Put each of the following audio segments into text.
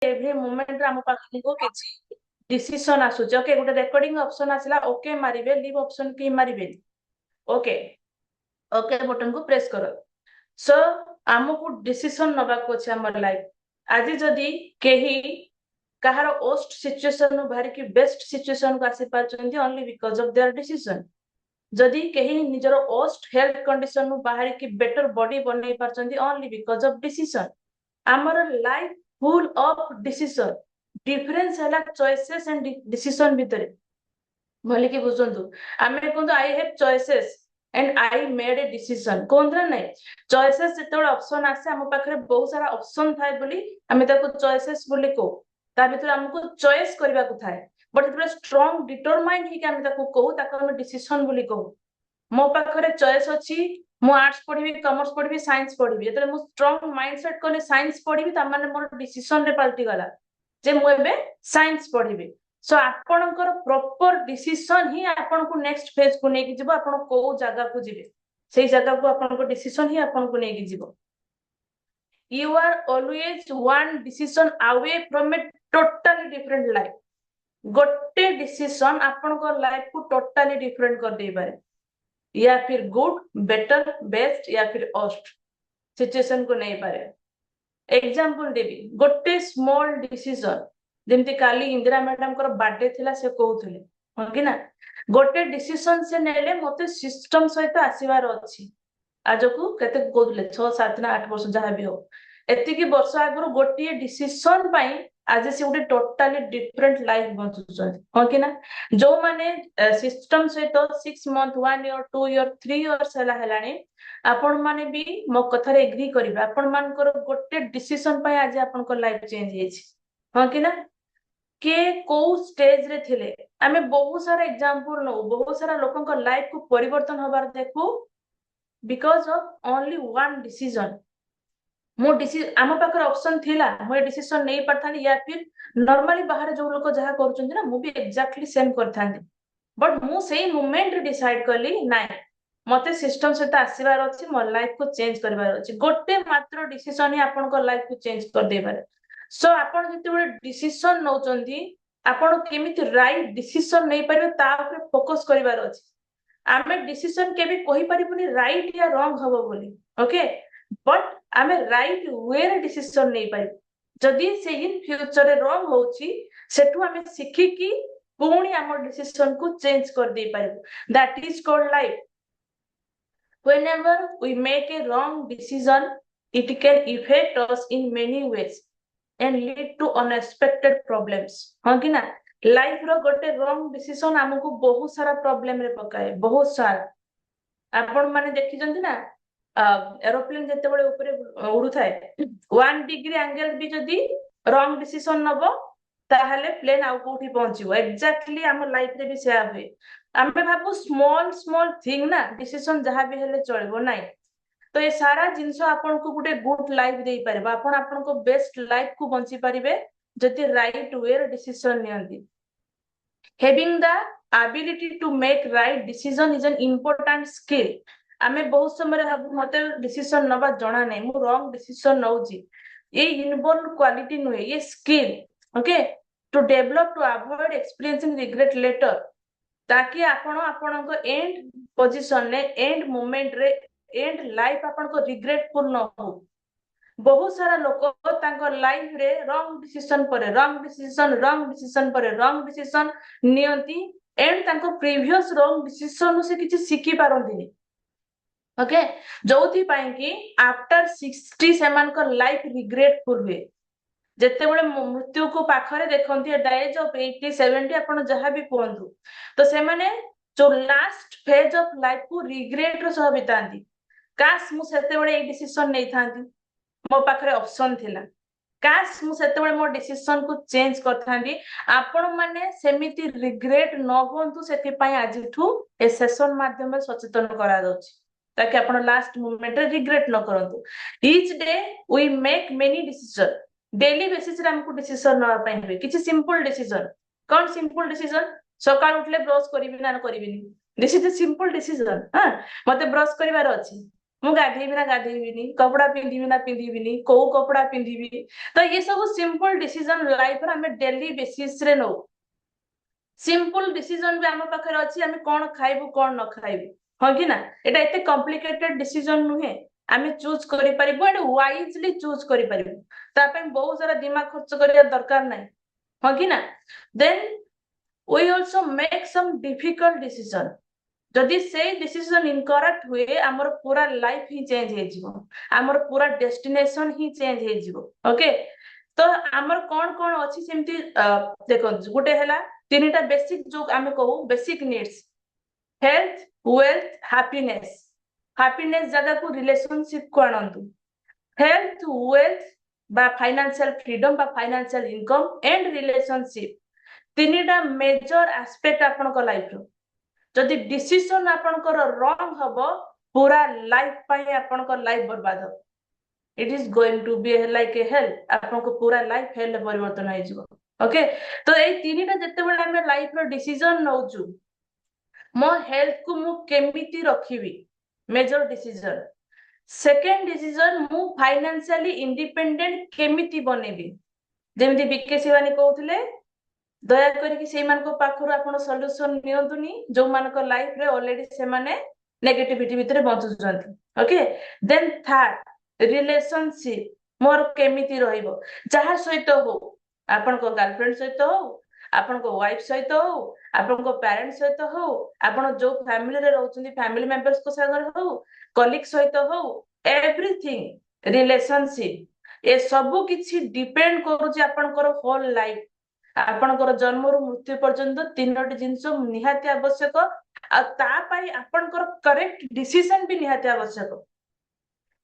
Every moment आम पाखु किसी decision आसुचे okay गोटे रेकॉर्डिंग ऑप्शन आसला ओके मारिबे लीव ऑप्शन की मारिबे ओके ओके बटन को प्रेस करो सो आमको डिसीजन नबा को अछि हमर लाइफ आज जदी केही कहार ओस्ट सिचुएशन नु बाहर की बेस्ट सिचुएशन को आसी पाचंती only because of their decision जदी केही निजर ओस्ट हेल्थ कंडीशन नु बाहर की बेटर बॉडी बनै पाचंती ओनली बिकॉज ऑफ डिसीजन हमर life full of decision difference हैला चॉइसेस एंड डिसीजन भितर भले कि बुझंतु आमे कोंतो I have choices and I made a decision कोंद्रा नै चॉइसेस जेतोळ ऑप्शन आसे हम पाखरे बहुत सारा ऑप्शन थाय बोली आमे ताको चॉइसेस बोली को ता भितर हमको चॉइस करबा को थाय बट जेतोळ स्ट्रांग डिटरमाइंड ही कि आमे ताको को ताको हम डिसीजन बोली को मो पाखरे चॉइस अछि मु आर्ट्स पढिबी कॉमर्स पढिबी साइंस पढिबी जेतोळे मु स्ट्रांग माइंडसेट कोले साइंस पढिबी ता माने मोर डिसीजन रे पलटी गला जे मु एबे साइंस पढिबी सो आपणकर प्रॉपर डिसीजन ही आपन को नेक्स्ट फेज को नेकी जिवो आपन को जगह को जिवे सेही जगह को आपन को डिसीजन ही आपन को नेकी जिवो you are always one decision away from a totally different life गोटे डिसीजन आपन को लाइफ को टोटली डिफरेंट कर दे पारे या फिर गुड बेटर बेस्ट या फिर वर्स्ट सिचुएशन को नहीं पारे एग्जांपल देबी गोटे स्मॉल डिसीजन जेमती काली इंदिरा मैडम को बर्थडे थिला से कहउथले हो कि ना गोटे डिसीजन से नेले मते सिस्टम सहित आसीबार अछि आज को केते कहउथले 6 7 ना 8 वर्ष जहा भी हो एति की वर्ष आगरो गोटे डिसीजन पई आज से गोटे टोटली डिफरेंट लाइफ बंचुछन हो कि ना जो माने सिस्टम सहित 6 मंथ 1 ईयर 2 ईयर 3 इयर्स हलानी आपण माने भी मो कथा रे एग्री करिबा आपण मानकर गोटे डिसीजन पई आज आपण को लाइफ चेंज हेछि हो कि ना के को स्टेज रे थिले आमे बहुत सारा एग्जांपल नो बहुत सारा लोकन को लाइफ को परिवर्तन होबार देखू because of only one decision मो डिसीजन आम पाखर ऑप्शन थिला मो डिसीजन नहीं परथानी या फिर नॉर्मली बाहर जो लोग जहा करछन ना मु भी एग्जैक्टली सेम करथानी बट मु सेही मोमेंट रे डिसाइड करली नाइ मते सिस्टम सहित आसीबार अछि मोर लाइफ को चेंज करबार अछि गोटे मात्र डिसीजन ही आपन को लाइफ को चेंज कर देबार सो आपन जति बडे डिसीजन नौचंदी आपन केमिति राइट डिसीजन नै परबे ता ऊपर फोकस करबार अछि आमे डिसीजन के भी कहि परिबुनी राइट या रॉन्ग हबो बोली ओके बट आमे राइट वे रे डिसीजन नै पाइ जदी से इन फ्यूचर रे रॉन्ग होउची सेटु आमे सिखि की पुणी हमर डिसीजन को चेंज कर दे पारिबो that is called life whenever we make a wrong decision it can affect us in many ways and lead to unexpected problems हां कि ना लाइफ रो गोटे रॉन्ग डिसीजन हमको बहुत सारा प्रॉब्लम रे पकाए बहुत सारा आपण माने देखि जंती ना एरोप्लेन जते बळे ऊपर उडु थाए 1 डिग्री एंगल भी जदी रॉन्ग डिसीजन नबो ताहले प्लेन आउ कोठी पहुंचिबो एग्जैक्टली हमर लाइफ रे भी सेया होय आमे भाबु स्मॉल स्मॉल थिंग ना डिसीजन जहा भी हेले चलबो नाही तो ये सारा जिंस आपन को गुटे गुड लाइफ देई परबा आपन आपन को बेस्ट लाइफ को बंची परिबे जति राइट वे रे decision नियंती having the ability to make right decision is an important skill आमे बहुत समय भाबु मते डिसीजन नबा जणा नै मु रॉन्ग डिसीजन नौजी ये इनबॉर्न क्वालिटी नुए ये skill okay to develop to avoid experiencing regret later ताकि आपण आपण को एंड पोजीशन ने एंड मोमेंट रे एंड लाइफ आपण को रिग्रेटफुल न हो बहुत सारा लोक तांको लाइफ रे रॉन्ग डिसीजन पर रॉन्ग डिसीजन नियंती एंड तांको प्रीवियस रॉन्ग डिसीजन से किछि सिखि पारंदिनी ओके जोथि पाई कि आफ्टर 60 सेमान को लाइफ रिग्रेटफुल हुए जेते बळे मृत्यु को पाखरे देखंती एट द एज ऑफ 80 70 आपण जहा भी कोंतु तो से माने जो लास्ट फेज ऑफ लाइफ को रिग्रेट रो सह बितांती काश मु सेते बळे ए डिसीजन नै थांती मो पाखरे ऑप्शन थिला काश मु सेते बळे मो डिसीजन को चेंज करथांती आपण माने सेमिति रिग्रेट न होंतु सेति पई आजिठू ए सेशन माध्यम में सचेतन करा दोछि ताकि आपण लास्ट मोमेंट रे रिग्रेट न करंतु each day we make many decision daily basis रे हमको डिसीजन न पाइ होय किछि सिंपल डिसीजन कोन सिंपल डिसीजन सकाळ उठले ब्रश करिबि ना करिबिनी this is a simple decision हां मते ब्रश करिवार अछि ମୁଁ ଗାଧେଇବି ନା ଗାଧେଇବିନି, କପड़ा ପିନ୍ଧିବି ना ପିନ୍ଧିବିନି, କୋଉ କପड़ा ପିନ୍ଧିବି। ତ ये ସବୁ ସିମ୍ପଲ डिसीजन लाइफ रे ଆମେ डेली बेसिस रे नौ। सिंपल डिसीजन भी आम पाखे अच्छी आम कौन खाइबु कौन न खाइबु, हाँ कि ना। एटा एते कॉम्प्लिकेटेड डिसीजन नुहे। आम चूज करि परिबु एंड वाइजली चूज करि परिबु। ता पे बहुत सारा दिमाग खर्च करिया दरकार नाही, हाँ कि ना। Then we also make some difficult decision. जदि से डिसीजन इनकरेक्ट हुए आमर पूरा लाइफ ही चेंज हे जिवो, आमर पूरा डेस्टिनेशन ही चेंज हे जिवो। ओके, तो आमर कौन कौन अछि सेमती देखो गुटे हैला तीनटा बेसिक जो आमे कहू basic needs, health, wealth, happiness. Happiness जगह को रिलेशनशिप को आनंतु। हेल्थ, वेल्थ बा फाइनेंशियल फ्रीडम बा फाइनेंशियल इनकम एंड रिलेशनशिप तीनटा मेजर एस्पेक्ट आपन को लाइफ रो। जदि डिसीजन आपनकर रॉन्ग हबो पूरा लाइफ पाई आपनकर लाइफ बर्बाद हो। It is going to be like a hell, आपनको पूरा लाइफ हेल परिवर्तन हो जिवो। ओके, तो ए तीनटा जते बेले हम लाइफ रो डिसीजन नौचु, मो हेल्थ को मु केमिति रखिबी मेजर डिसीजन। सेकेंड डिसीजन मु फाइनेंशियली इंडिपेंडेंट केमिति बनेबी। जेमति बीके शिवानी कहउथिले दया करके से मानको पाखरु आपण सॉल्यूशन नियंतुनी जो मानको लाइफ रे ऑलरेडी से माने नेगेटिविटी भीतर बंचुचंती। ओके, देन थर्ड रिलेशनशिप मोर केमिति रहइबो, जहा सहित हो आपण को गर्लफ्रेंड सहित हो, आपण को वाइफ सहित हो, आपण को पेरेंट्स सहित हो, आपण जो फैमिली रे रहउचंती फैमिली मेंबर्स को सागर हो, कलीग सहित हो, एवरीथिंग रिलेशनशिप ए सब किछि डिपेंड करूची आपनकर होल लाइफ। आपनकर जन्म रु मृत्यु पर्यंत तीनोटी जिंस निहाती आवश्यक आ तापाई आपनकर करेक्ट डिसीजन भी निहाती आवश्यक।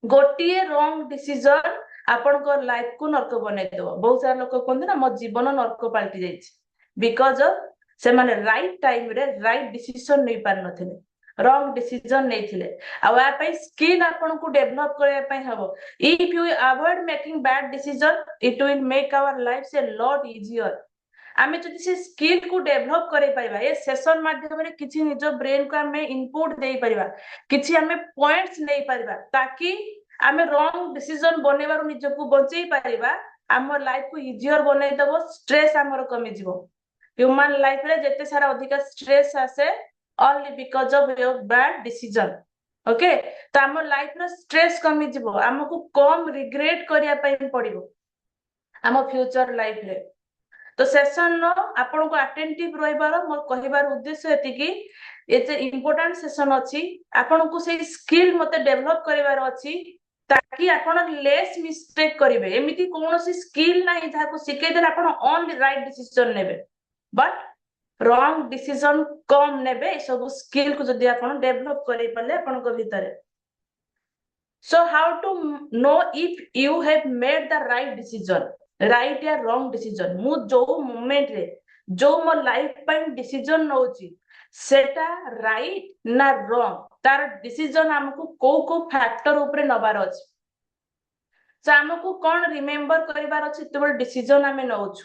गोटिए रॉन्ग डिसीजन आपनकर लाइफ को नरक बनै देबो। बहुत सारा लोक कहते ना मो जीवन नरक पलटि जाइछि बिकॉज से माने राइट टाइम रे राइट डिसीजन नै पार नथिले, रॉन्ग डिसीजन नैथिले। आ वा पई स्किल आपन को डेवलप करया पई हबो। If you avoid making bad decision it will make our life a lot easier. आमे जदि से स्किल को डेवलप करे परिबा ए सेशन माध्यम रे किछि निज ब्रेन को आमे इनपुट देई परिबा, किछि आमे पॉइंट्स नै परिबा ताकि आमे रॉन्ग डिसीजन बनेबार निज को बचै परिबा। हमर लाइफ को इजियर बनै दबो, स्ट्रेस हमर कमी जिवो। ह्यूमन लाइफ रे जते सारा अधिक स्ट्रेस आसे only because of your bad decision. Okay, तो हमर लाइफ रे स्ट्रेस कमी जिवो, हमको कम रिग्रेट करिया पई पड़िबो हम फ्यूचर लाइफ रे। तो सेशन नो आपन को अटेंटिव रहिबार मोर कहिबार उद्देश्य एति कि एते इंपोर्टेंट सेशन अछि। आपन को से स्किल मते डेवलप करिवार अछि ताकि आपन लेस मिस्टेक करिवे। एमिति कोनोसी स्किल नाही जहा को सिकै देला आपन ओनली राइट डिसीजन नेबे बट रॉन्ग डिसीजन कम नेबे। ए सब स्किल को जदि आपन डेवलप करै पले आपन को भीतर। So how to know if you have made the right decision, right या wrong decision? मु जो मोमेंट रे जो मो लाइफ पाइन डिसीजन नौची सेटा राइट ना रॉन्ग तार डिसीजन हमको को फैक्टर ऊपर नबार अछि। सो हमको कोन रिमेंबर करिवार अछि तबे डिसीजन हमें नौछु।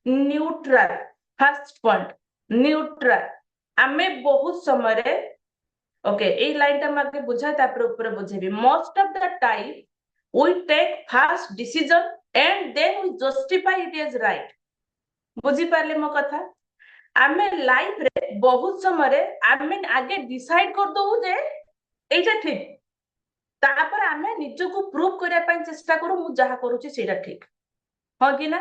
Neutral, first point neutral. हमें बहुत समय रे ओके ए लाइन टा माके बुझाय तापर ऊपर बुझेबी। Most of the time we take fast decision and then we justify it as right. बुझी पारले मो कथा? आमे लाइफ रे बहुत समय रे आमे आगे डिसाइड कर दउ जे एटा ठीक, तापर आमे निज को प्रूव करिया पई चेष्टा करू मु जहा करूची सेटा ठीक, हो कि ना।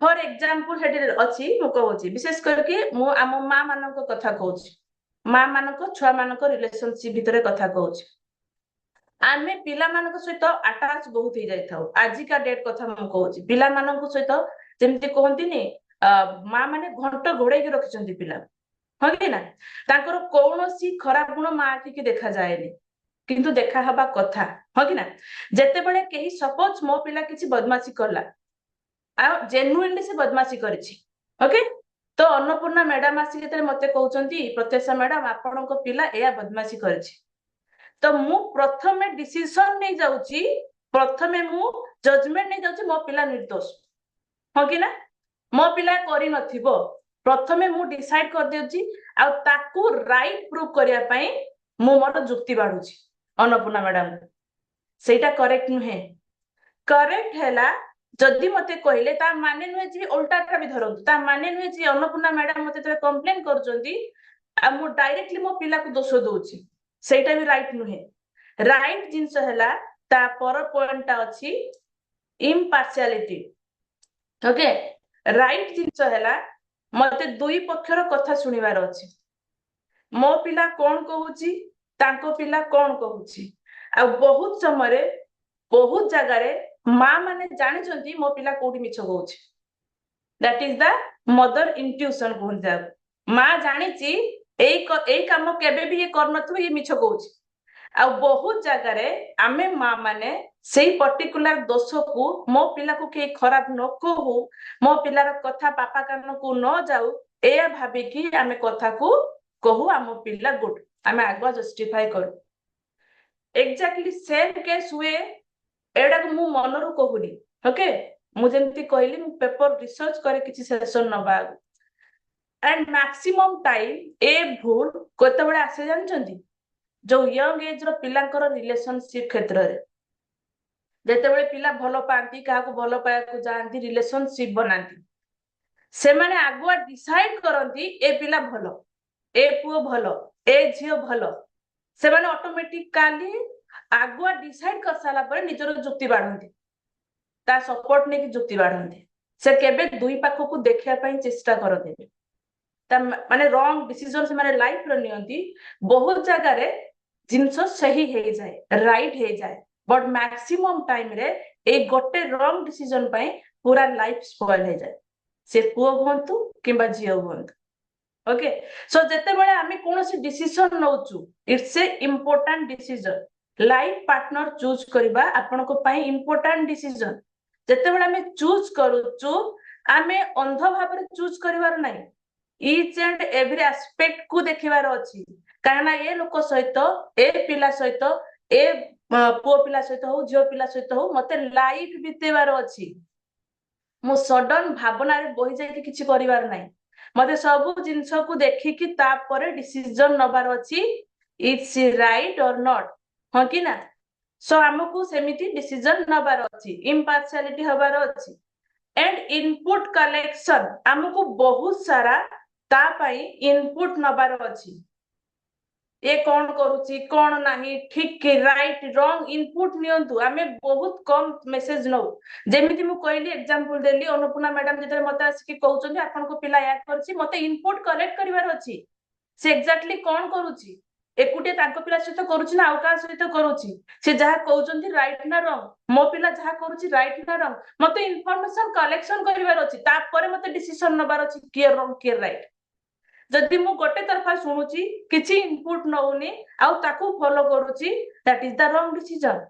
फॉर एग्जांपल हेटे अछि मु कहूची विशेष करके मु आम मां मानन को कथा कहूची। मां मानन को छुआ मानन को रिलेशनशिप भीतर कथा कहूची। आमे पिला मानन को सहित अटैच बहुत ही जाई थाउ। आजि का डेट कथा मु कहूची पिला मानन को सहित जेमति कहंती ने मां माने घंट घोड़े के रखिसंती पिला, हो कि ना। तांकर कोनोसी खराब गुण मां आखि देखा जाएनी किंतु देखा हबा कथा, हो कि ना। जेते बेले केही सपोज मो पिला किछि बदमाशी करला आ जेन्युइनली से बदमाशी करिछि, ओके। तो अन्नपूर्णा मैडम आसी केते मते कहउचंती प्रत्यक्षा मैडम आपनको पिला एया बदमाशी करिछि। तो मु प्रथमे डिसीजन नै जाउची, प्रथमे मु जजमेंट नै जाउची मो पिला निर्दोष, हो कि ना। मो पिला करि नथिबो प्रथमे मु डिसाइड कर देउची आ ताकू राइट प्रूव करिया पई मु मोर जुक्ति बाढुची। अन्नपूर्णा मैडम सेटा करेक्ट नुहे करेक्ट हैला जदि मते कहले ता माने नुहे जे उल्टाटा भी धरंतु ता माने नुहे जे अन्नपूर्णा मैडम मते तरे कंप्लेन करजंती आ मु डायरेक्टली मो पिला को दोष दोउची सेटा भी राइट नुहे राइट जिंस हैला ता पर पॉइंट अछि इम्पार्शियलिटी ओके राइट जिंस हैला मते दुई पक्षर कथा सुनिबार अछि मो पिला कोन कहूची तांको पिला कोन कहूची आ बहुत समय बहुत जगह माँ माने जानी चंती मो पिला कोठी मिछ कहूची that is the mother intuition कहन जा माँ जानी ची एई काम केबे भी ये करनथु ये मिछ कहूची आ बहुत जगह आमे माँ माने सेई पर्टिकुलर दोष को मो पिला को के खराब न कहू मो पिलार कथा पापा कान को न जाऊ ए भाबी कि आमे कथा को कहू आम पिला गुड आमे आगुआ जस्टिफाई करू एक्जाक्टली सेम केस हुए एडा को मु मनरू कहूनी ओके मु जेंती कहली मु पेपर रिसर्च करे किछि सेशन नबा एंड मैक्सिमम टाइम ए भूल केतेबेले आसे जानचंती जो यंग एज रो पिलांकर रिलेशनशिप क्षेत्र रे जेतेबेले पिला भलो पांती काहा को भलो पाया को जानती रिलेशनशिप बनाती से माने आगुआ डिसाइड करंती ए पिला भलो ए पुओ भलो ए झियो भलो से माने ऑटोमेटिकली आगुआ डिसाइड कर साला पर निजर जुक्ति बाढंती ता सपोर्ट ने की जुक्ति बाढंती से केबे दुई पाखो को देखिया पई चेष्टा करते ता माने रॉन्ग डिसीजन से माने लाइफ रो नियंती बहुत जगह रे जिंस सही हे जाए राइट हे जाए बट मैक्सिमम टाइम रे ए गोटे रॉन्ग डिसीजन पई पूरा लाइफ स्पॉइल हे जाए से पुओ होंतु किबा झियो होंतु ओके सो जेते बेले आमी कोनोसी डिसीजन नउचु it's a important decision life partner choose करबा आपन को पई इंपोर्टेंट डिसीजन जेते बेले आमी चूज करूचु आमे अंध भाव रे चूज करबार नाही ईच एंड एवरी एस्पेक्ट को देखिबार अछि कारणा ए लोक सहित ए पिला सहित ए पुओ पिला सहित हो झियो पिला सहित हो मते लाइफ बितेबार अछि मु सडन भावना रे बहि जाय किछि करिवार नाही मते सब जिंस को देखि कि तापरे डिसीजन नबार अछि इट्स राइट और नॉट हां कि ना सो हमकु सेमिति डिसीजन नबार अछि इम्पार्शियलिटी हबार अछि एंड इनपुट कलेक्शन हमकु बहुत सारा ता पई इनपुट नबार अछि ए कौन करूची कौन नाही ठीक के राइट रॉन्ग इनपुट नियंतु आमे बहुत कम मेसेज नो जेमिति मु कहली एग्जांपल देली अन्नपूर्णा मैडम जेते मते आसी कहउचंदी आपन को पिला याद करची मते इनपुट कलेक्ट करिवार अछि से एक्जेक्टली कौन करूची एकुटे तांको पिला सहित करूची ना आउका सहित करूची से जहा कहउचंदी राइट ना रॉन्ग मो पिला जहा करूची राइट ना रॉन्ग मते इंफॉर्मेशन कलेक्शन करिवार अछि तापरे मते डिसीजन नबार अछि के रॉन्ग के राइट जदि मु गोटे तरफा सुनुची किछि इनपुट नउनी आउ ताकू फॉलो करूची that is the wrong decision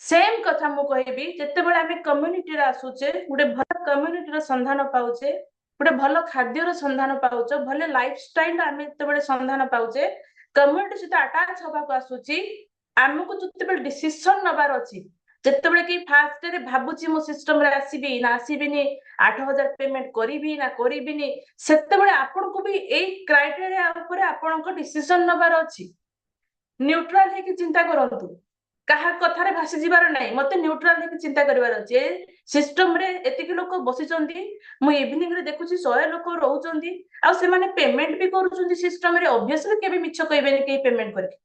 same कथा मु कहबी जते बेले आमे कम्युनिटी रे आसुचे गुटे भल कम्युनिटी रो संधान पाउचे गुटे भल खाद्य रो संधान पाउचे भले लाइफस्टाइल आमे जते बेले संधान पाउचे कम्युनिटी सहित अटैच होबा को आसुची हमकु जते बेले डिसीजन नबार अछि जते बेले कि फास्ट रे भाबुची मो सिस्टम रे आसीबी ना आसीबिनी 8000 पेमेंट करिबी ना करिबिनी सेते बेले आपन को भी एई क्राइटेरिया ऊपर आपन को डिसीजन नबार अछि न्यूट्रल हे कि चिंता करंतु कहा कथा रे भासी जिबार नाही मते न्यूट्रल हे कि चिंता करबार अछि सिस्टम रे एतिक लोक बसिचंदी मु इवनिंग रे देखुची 100 लोक रहउचंदी आ से माने पेमेंट भी करूचंदी सिस्टम रे ऑब्वियसली केबे मिछ कहबेनी के पेमेंट करके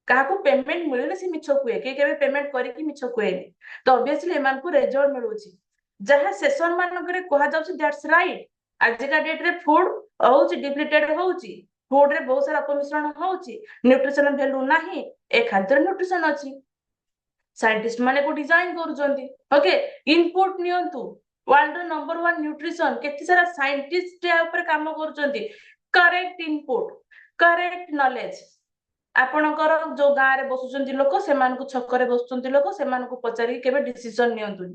कहा को पेमेंट मिलले से मिछ कुए के केबे पेमेंट करके मिछ कुएनी तो ऑब्वियसली एमान को रिजल्ट मिलुची जहा सेशन मान करे कहा जाउची दैट्स राइट आज का डेट रे फूड होउची डिप्लीटेड होउची फूड रे बहुत सारा अपमिश्रण होउची न्यूट्रिशन वैल्यू नाही ए खाद्य न्यूट्रिशन अछि साइंटिस्ट माने को डिजाइन करूचंती ओके इनपुट नियंतु वर्ल्ड नंबर 1 न्यूट्रिशन केति सारा साइंटिस्ट या ऊपर काम करूचंती करेक्ट इनपुट करेक्ट नॉलेज आपणकर जो गाँ रे बसुचंती लोक सेमान को छकरे बसुचंती लोक सेमान को पचारी केबे डिसीजन नियंतुनी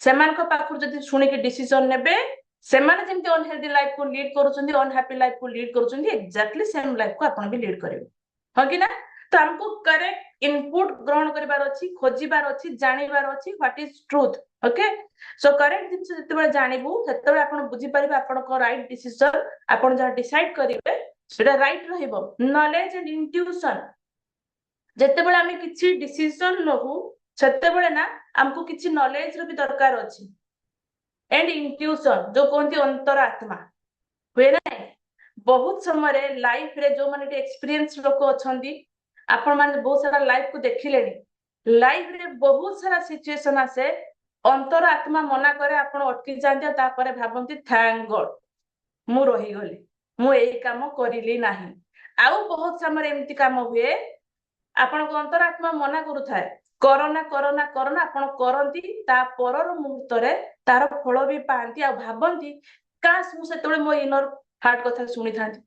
सेमान को पाखु जदी सुनी के डिसीजन नेबे सेमाने जेमति अनहेल्दी लाइफ को लीड करूचंती अनहैप्पी लाइफ को लीड करूचंती एक्जेक्टली सेम लाइफ को आपण भी लीड करिवे हो कि ना तो हमको करेक्ट इनपुट ग्रहण करिवार अछि खोजिबार अछि जानिबार अछि what is truth okay so correct जिंस जते बेले जानिबु सेते बेले आपण बुझी परिबे आपण को राइट डिसीजन आपण जहा डिसाइड करिवे सेटा राइट रहिबो नॉलेज एंड इंट्यूशन ଯେତେବେଳେ ଆମେ କିଛି ଡିସିଜन ନବୁ ସେତେବେଳେ ନା ଆମକୁ କିଛି ନଲେଜ ର ବି ଦରକାର ଅଛି एंड इंट्यूशन जो कहते अंतर आत्मा हुए ना बहुत समय लाइफ रे जो माने एक्सपीरियंस लोक अछंती आपण माने बहुत सारा लाइफ को देखिलेनी लाइफ रे बहुत सारा सिचुएशन आसे अंतर आत्मा मना करे आपण अटकी जाते तापर भाबंती थैंक गॉड मु रही गली मु एई काम करिली नाही आउ बहुत समय एमती काम हुए आपण को अंतर आत्मा मना करूथाए करोना करोना करोना आपण करंती ता परर मुहूर्त रे तार फल भी पांती आ भाबंती काश मु सेतबे मो इनर हार्ट कथा सुनी थांती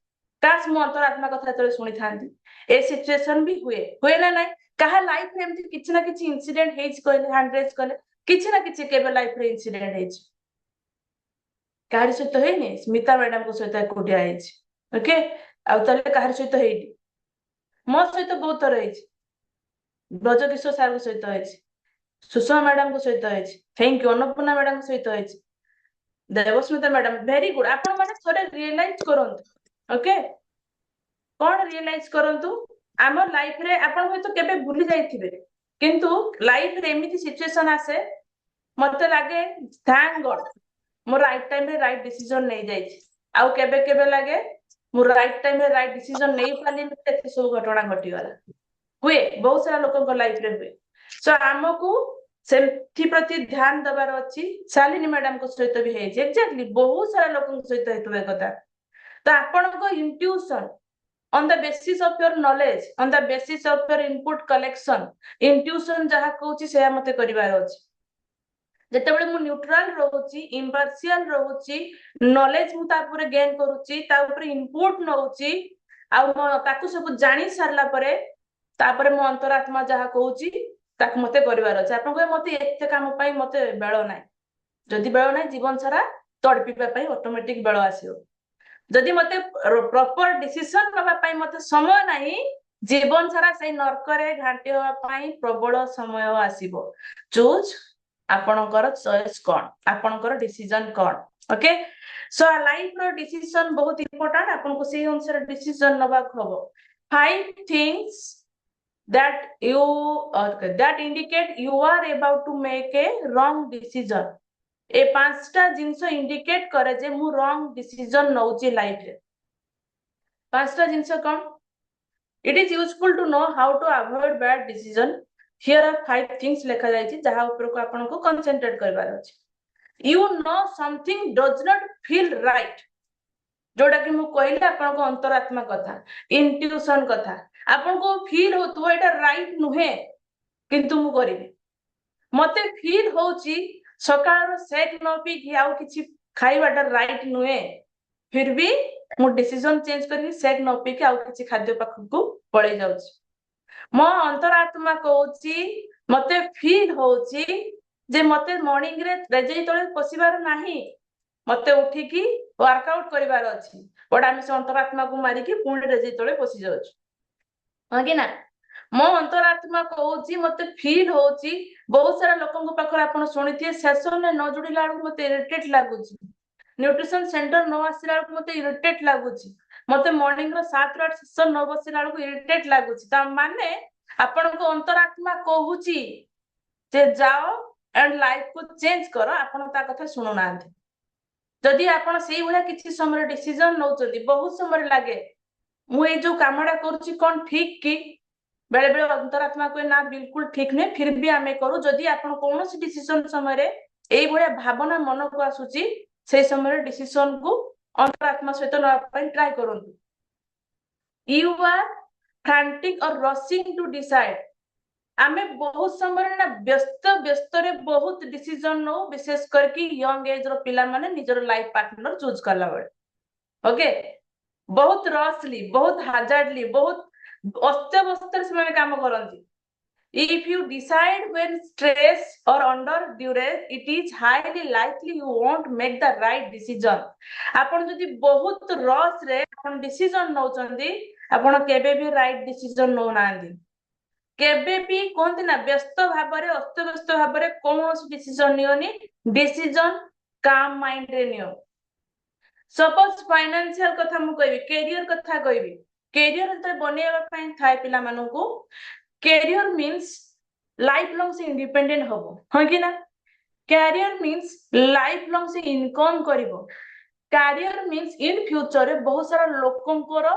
काश मु अंतर आत्मा कथा सेतबे सुनी थांती ए सिचुएशन भी हुए ना नाही कहा लाइफ रे एमती किछि ना किछि इंसिडेंट हेज कहले हैंड रेज कहले किछि ना किछि केबे लाइफ रे इंसिडेंट हेज काहारी सहित हेनी स्मिता मैडम को सहित एकोटिया हेज ओके आ तले काहारी सहित हेनी मो सहित बहुत थर हेज ब्रजकिशोर सार को सहित हेज सुषमा मैडम को सहित हेज थैंक यू अन्नपूर्णा मैडम को सहित हेज देवस्मिता मैडम वेरी गुड आपण माने थोड़े रियलाइज करंतु ओके कौन रियलाइज करंतु आम लाइफ रे आपण होय तो केबे भूली जाइथिबे किंतु लाइफ रे एमिति सिचुएशन आसे मते लागे थैंक गॉड मो राइट टाइम रे राइट डिसीजन नै जाइछि आउ केबे केबे लागे मो राइट टाइम रे राइट डिसीजन नै पाली एते सब घटना घटी गला हुए बहुत सारा लोक लाइफ रे हुए सो आमको सेमथि प्रति ध्यान दबार अछि शालिनी मैडम को सहित भी है एक्जेक्टली बहुत सारा लोक सहित हेतु कथा तो आपण को intuition on the basis of your knowledge on the basis of your input collection intuition जहा कहूची से मते करिवार अछि जेतेबेले मु न्यूट्रल रहउची इम्पार्शियल रहउची नॉलेज मु ता पूरे गेन करूची ता ऊपर इनपुट नउची आ म ताकू सब जानि सारला परे तापरे मो अंतरात्मा जहा कहूची ताक मते करिवार अछि आपन को मते एते काम पई मते बेळ नाही जदि बेळ नाही जीवन सारा तडपिबा पई ऑटोमेटिक बेळ आसीओ जदि मते प्रॉपर डिसीजन नबा पई मते समय नाही जीवन सारा से नरक रे घांटी होबा पई प्रबल समय आसीबो चूज आपणकर चॉइस कोन आपणकर डिसीजन कोन ओके सो लाइफ रो डिसीजन बहुत इंपोर्टेंट आपन को सेही अनुसार डिसीजन नबा खबो 5 things that you that indicate you are about to make a wrong decision ए पांचटा जिंस इंडिकेट करे जे मु रॉन्ग डिसीजन नउची लाइफ रे पांचटा जिंस कोन it is useful to know how to avoid bad decision here are 5 things लिखा जायछि जहा ऊपर को आपन को कंसंट्रेट करबार अछि you know something does not feel right जोटा कि मु कहले आपन को अंतरात्मा कथा इंट्यूशन कथा आपन को फील होतो एटा राइट नुहे किंतु मु करिबे मते फील होची सकाळ सेक न पी कि आउ किछि खाइबाटा राइट नुहे फिर भी मु डिसीजन चेंज करनी सेक न पी कि आउ किछि खाद्य पाखकु पळै जाउची मो अंतरात्मा कहूची मते फील होची जे मते मॉर्निंग रे रेजई तळे पसिबार नाही मते उठी की वर्कआउट करिवार अछि बट आमे से अंतरात्मा को मारी की पुणी रेजई तळे पसि जाउची हां ना मो अंतरात्मा कहूची मते फील होची बहुत सारा लोकन को पाखर आपण सुनिथिए सेशन ने न जुडिला बेलू मते इरिटेट लागुची न्यूट्रिशन सेंटर न आसिला बेलू मते इरिटेट लागुची मते मॉर्निंग रो 7 8 सेशन न बसिला बेलू इरिटेट लागुची ता माने आपण को अंतरात्मा कहूची जे जाओ एंड लाइफ को चेंज करो आपण ता कथा सुनु नांती जदि आपण सेही भला किछि समय डिसीजन नउचोदी बहुत समय लागे मु ए जो कामडा करूची कोन ठीक की बेले बेले अंतरात्मा को ना बिल्कुल ठीक नहीं फिर भी आमे करू जदि आपण कोनोसी डिसीजन समय रे एई भला भावना मन को आसुची से समय डिसीजन को अंतरात्मा सहित न पई ट्राई करंतु यू आर फ्रैंटिक और रशिंग टू डिसाइड आमे बहुत समय ना व्यस्त व्यस्त रे बहुत डिसीजन नो विशेष करके यंग एज रो पिला माने निजर लाइफ पार्टनर चूज करला बेले ओके बहुत रसली बहुत हाजार्डली बहुत अस्तव्यस्त से काम करती if you decide when stress or under duress it is highly likely you won't make the right decision आपण जदि बहुत रस रे आपण डिसीजन नउचंदी आपण केबे भी राइट डिसीजन नो नांदी केबे भी कोनती ना व्यस्त भाबरे अस्तव्यस्त भाबरे कोनोस डिसीजन नियोनी डिसीजन काम माइंड रे नियो सपोज फाइनेंशियल कथा मु कहबी कैरियर कथा कहबी कैरियर तो बनेबा पई थाए पिला मानकू कैरियर मीन्स लाइफ लॉन्ग से इंडिपेंडेंट हबो हाँ कि ना कैरियर मीन्स लाइफ लॉन्ग से इनकम करिवो कैरियर मीन्स इन फ्यूचर रे बहुत सारा लोकंकर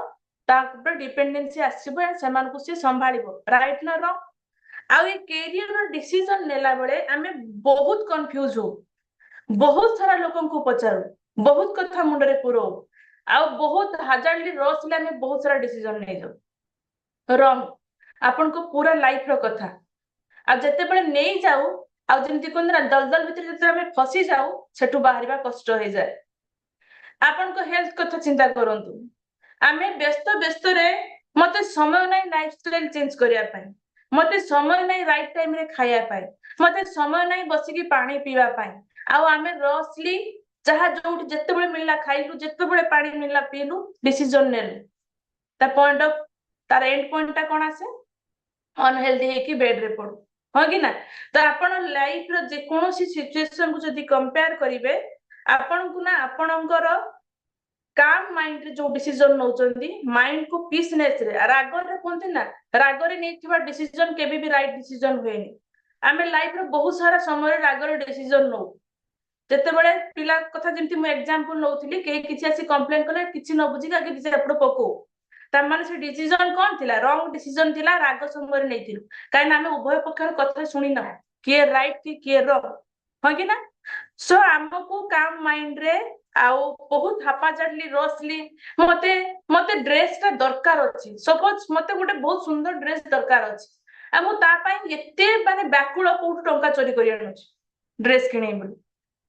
तापर डिपेंडेंसी आसीबो सेमान को से संभाळिबो राइट ना रॉन्ग आ ये कैरियर डिसीजन नेला बेले आमे बहुत कंफ्यूज हो बहुत सारा लोकन को पचारू बहुत कथा मुंडरे पुरो आ बहुत हाजार्डली रस ले आमे बहुत सारा डिसीजन नै जाऊ रॉन्ग आपन को पूरा लाइफ रो कथा आ जते बेले नै जाऊ आ जेंति कोन दलदल भीतर जते हमें फसी जाऊ सेठु बाहरिबा कष्ट हो जाए आपन को हेल्थ कथा चिंता करंतु आमे व्यस्त व्यस्त रे मते समय नै लाइफस्टाइल चेंज करिया पाए मते समय नै राइट टाइम रे खाया पाए मते समय नै बसी की पानी पीवा पाए आ आमे रसली जहा जोट जते बेले मिलला खाइलु जते बेले पानी मिलला पीलु डिसीजन नेलु ता पॉइंट ऑफ तार एंड पॉइंट ता कोन आसे अनहेल्दी है कि बेड रे पड़ू हाँ कि ना तो आपण लाइफ रो जे कोनोसी सिचुएशन को जदी कंपेयर करिवे आपण को ना आपणकर काम माइंड रे जो डिसीजन नौचंदी माइंड को पीसनेस रे राग रे कोनते ना राग रे नेथिबा डिसीजन केबे भी राइट डिसीजन होएनी आमे लाइफ रो बहुत सारा समय राग रे डिसीजन नो जते बळे पिला कथा जेंति मु एग्जांपल नौथिली के किछि आसी कंप्लेन कले किछि न बुझी का किछि एपड पको तार माने से डिसीजन कोन थिला रॉन्ग डिसीजन थिला राग समय रे नेथिलु काई ना हमें उभय पक्षर कथा सुनी ना के राइट की रॉन्ग हो कि ना सो हमको काम माइंड रे आउ बहुत हापाजाडली रसली मते मते ड्रेस ता दरकार अछि सपोज मते गोटे बहुत सुंदर ड्रेस दरकार अछि आ मु ता पई एते माने बैकुल कोट टंका चोरी करिया अछि ड्रेस किनै बोली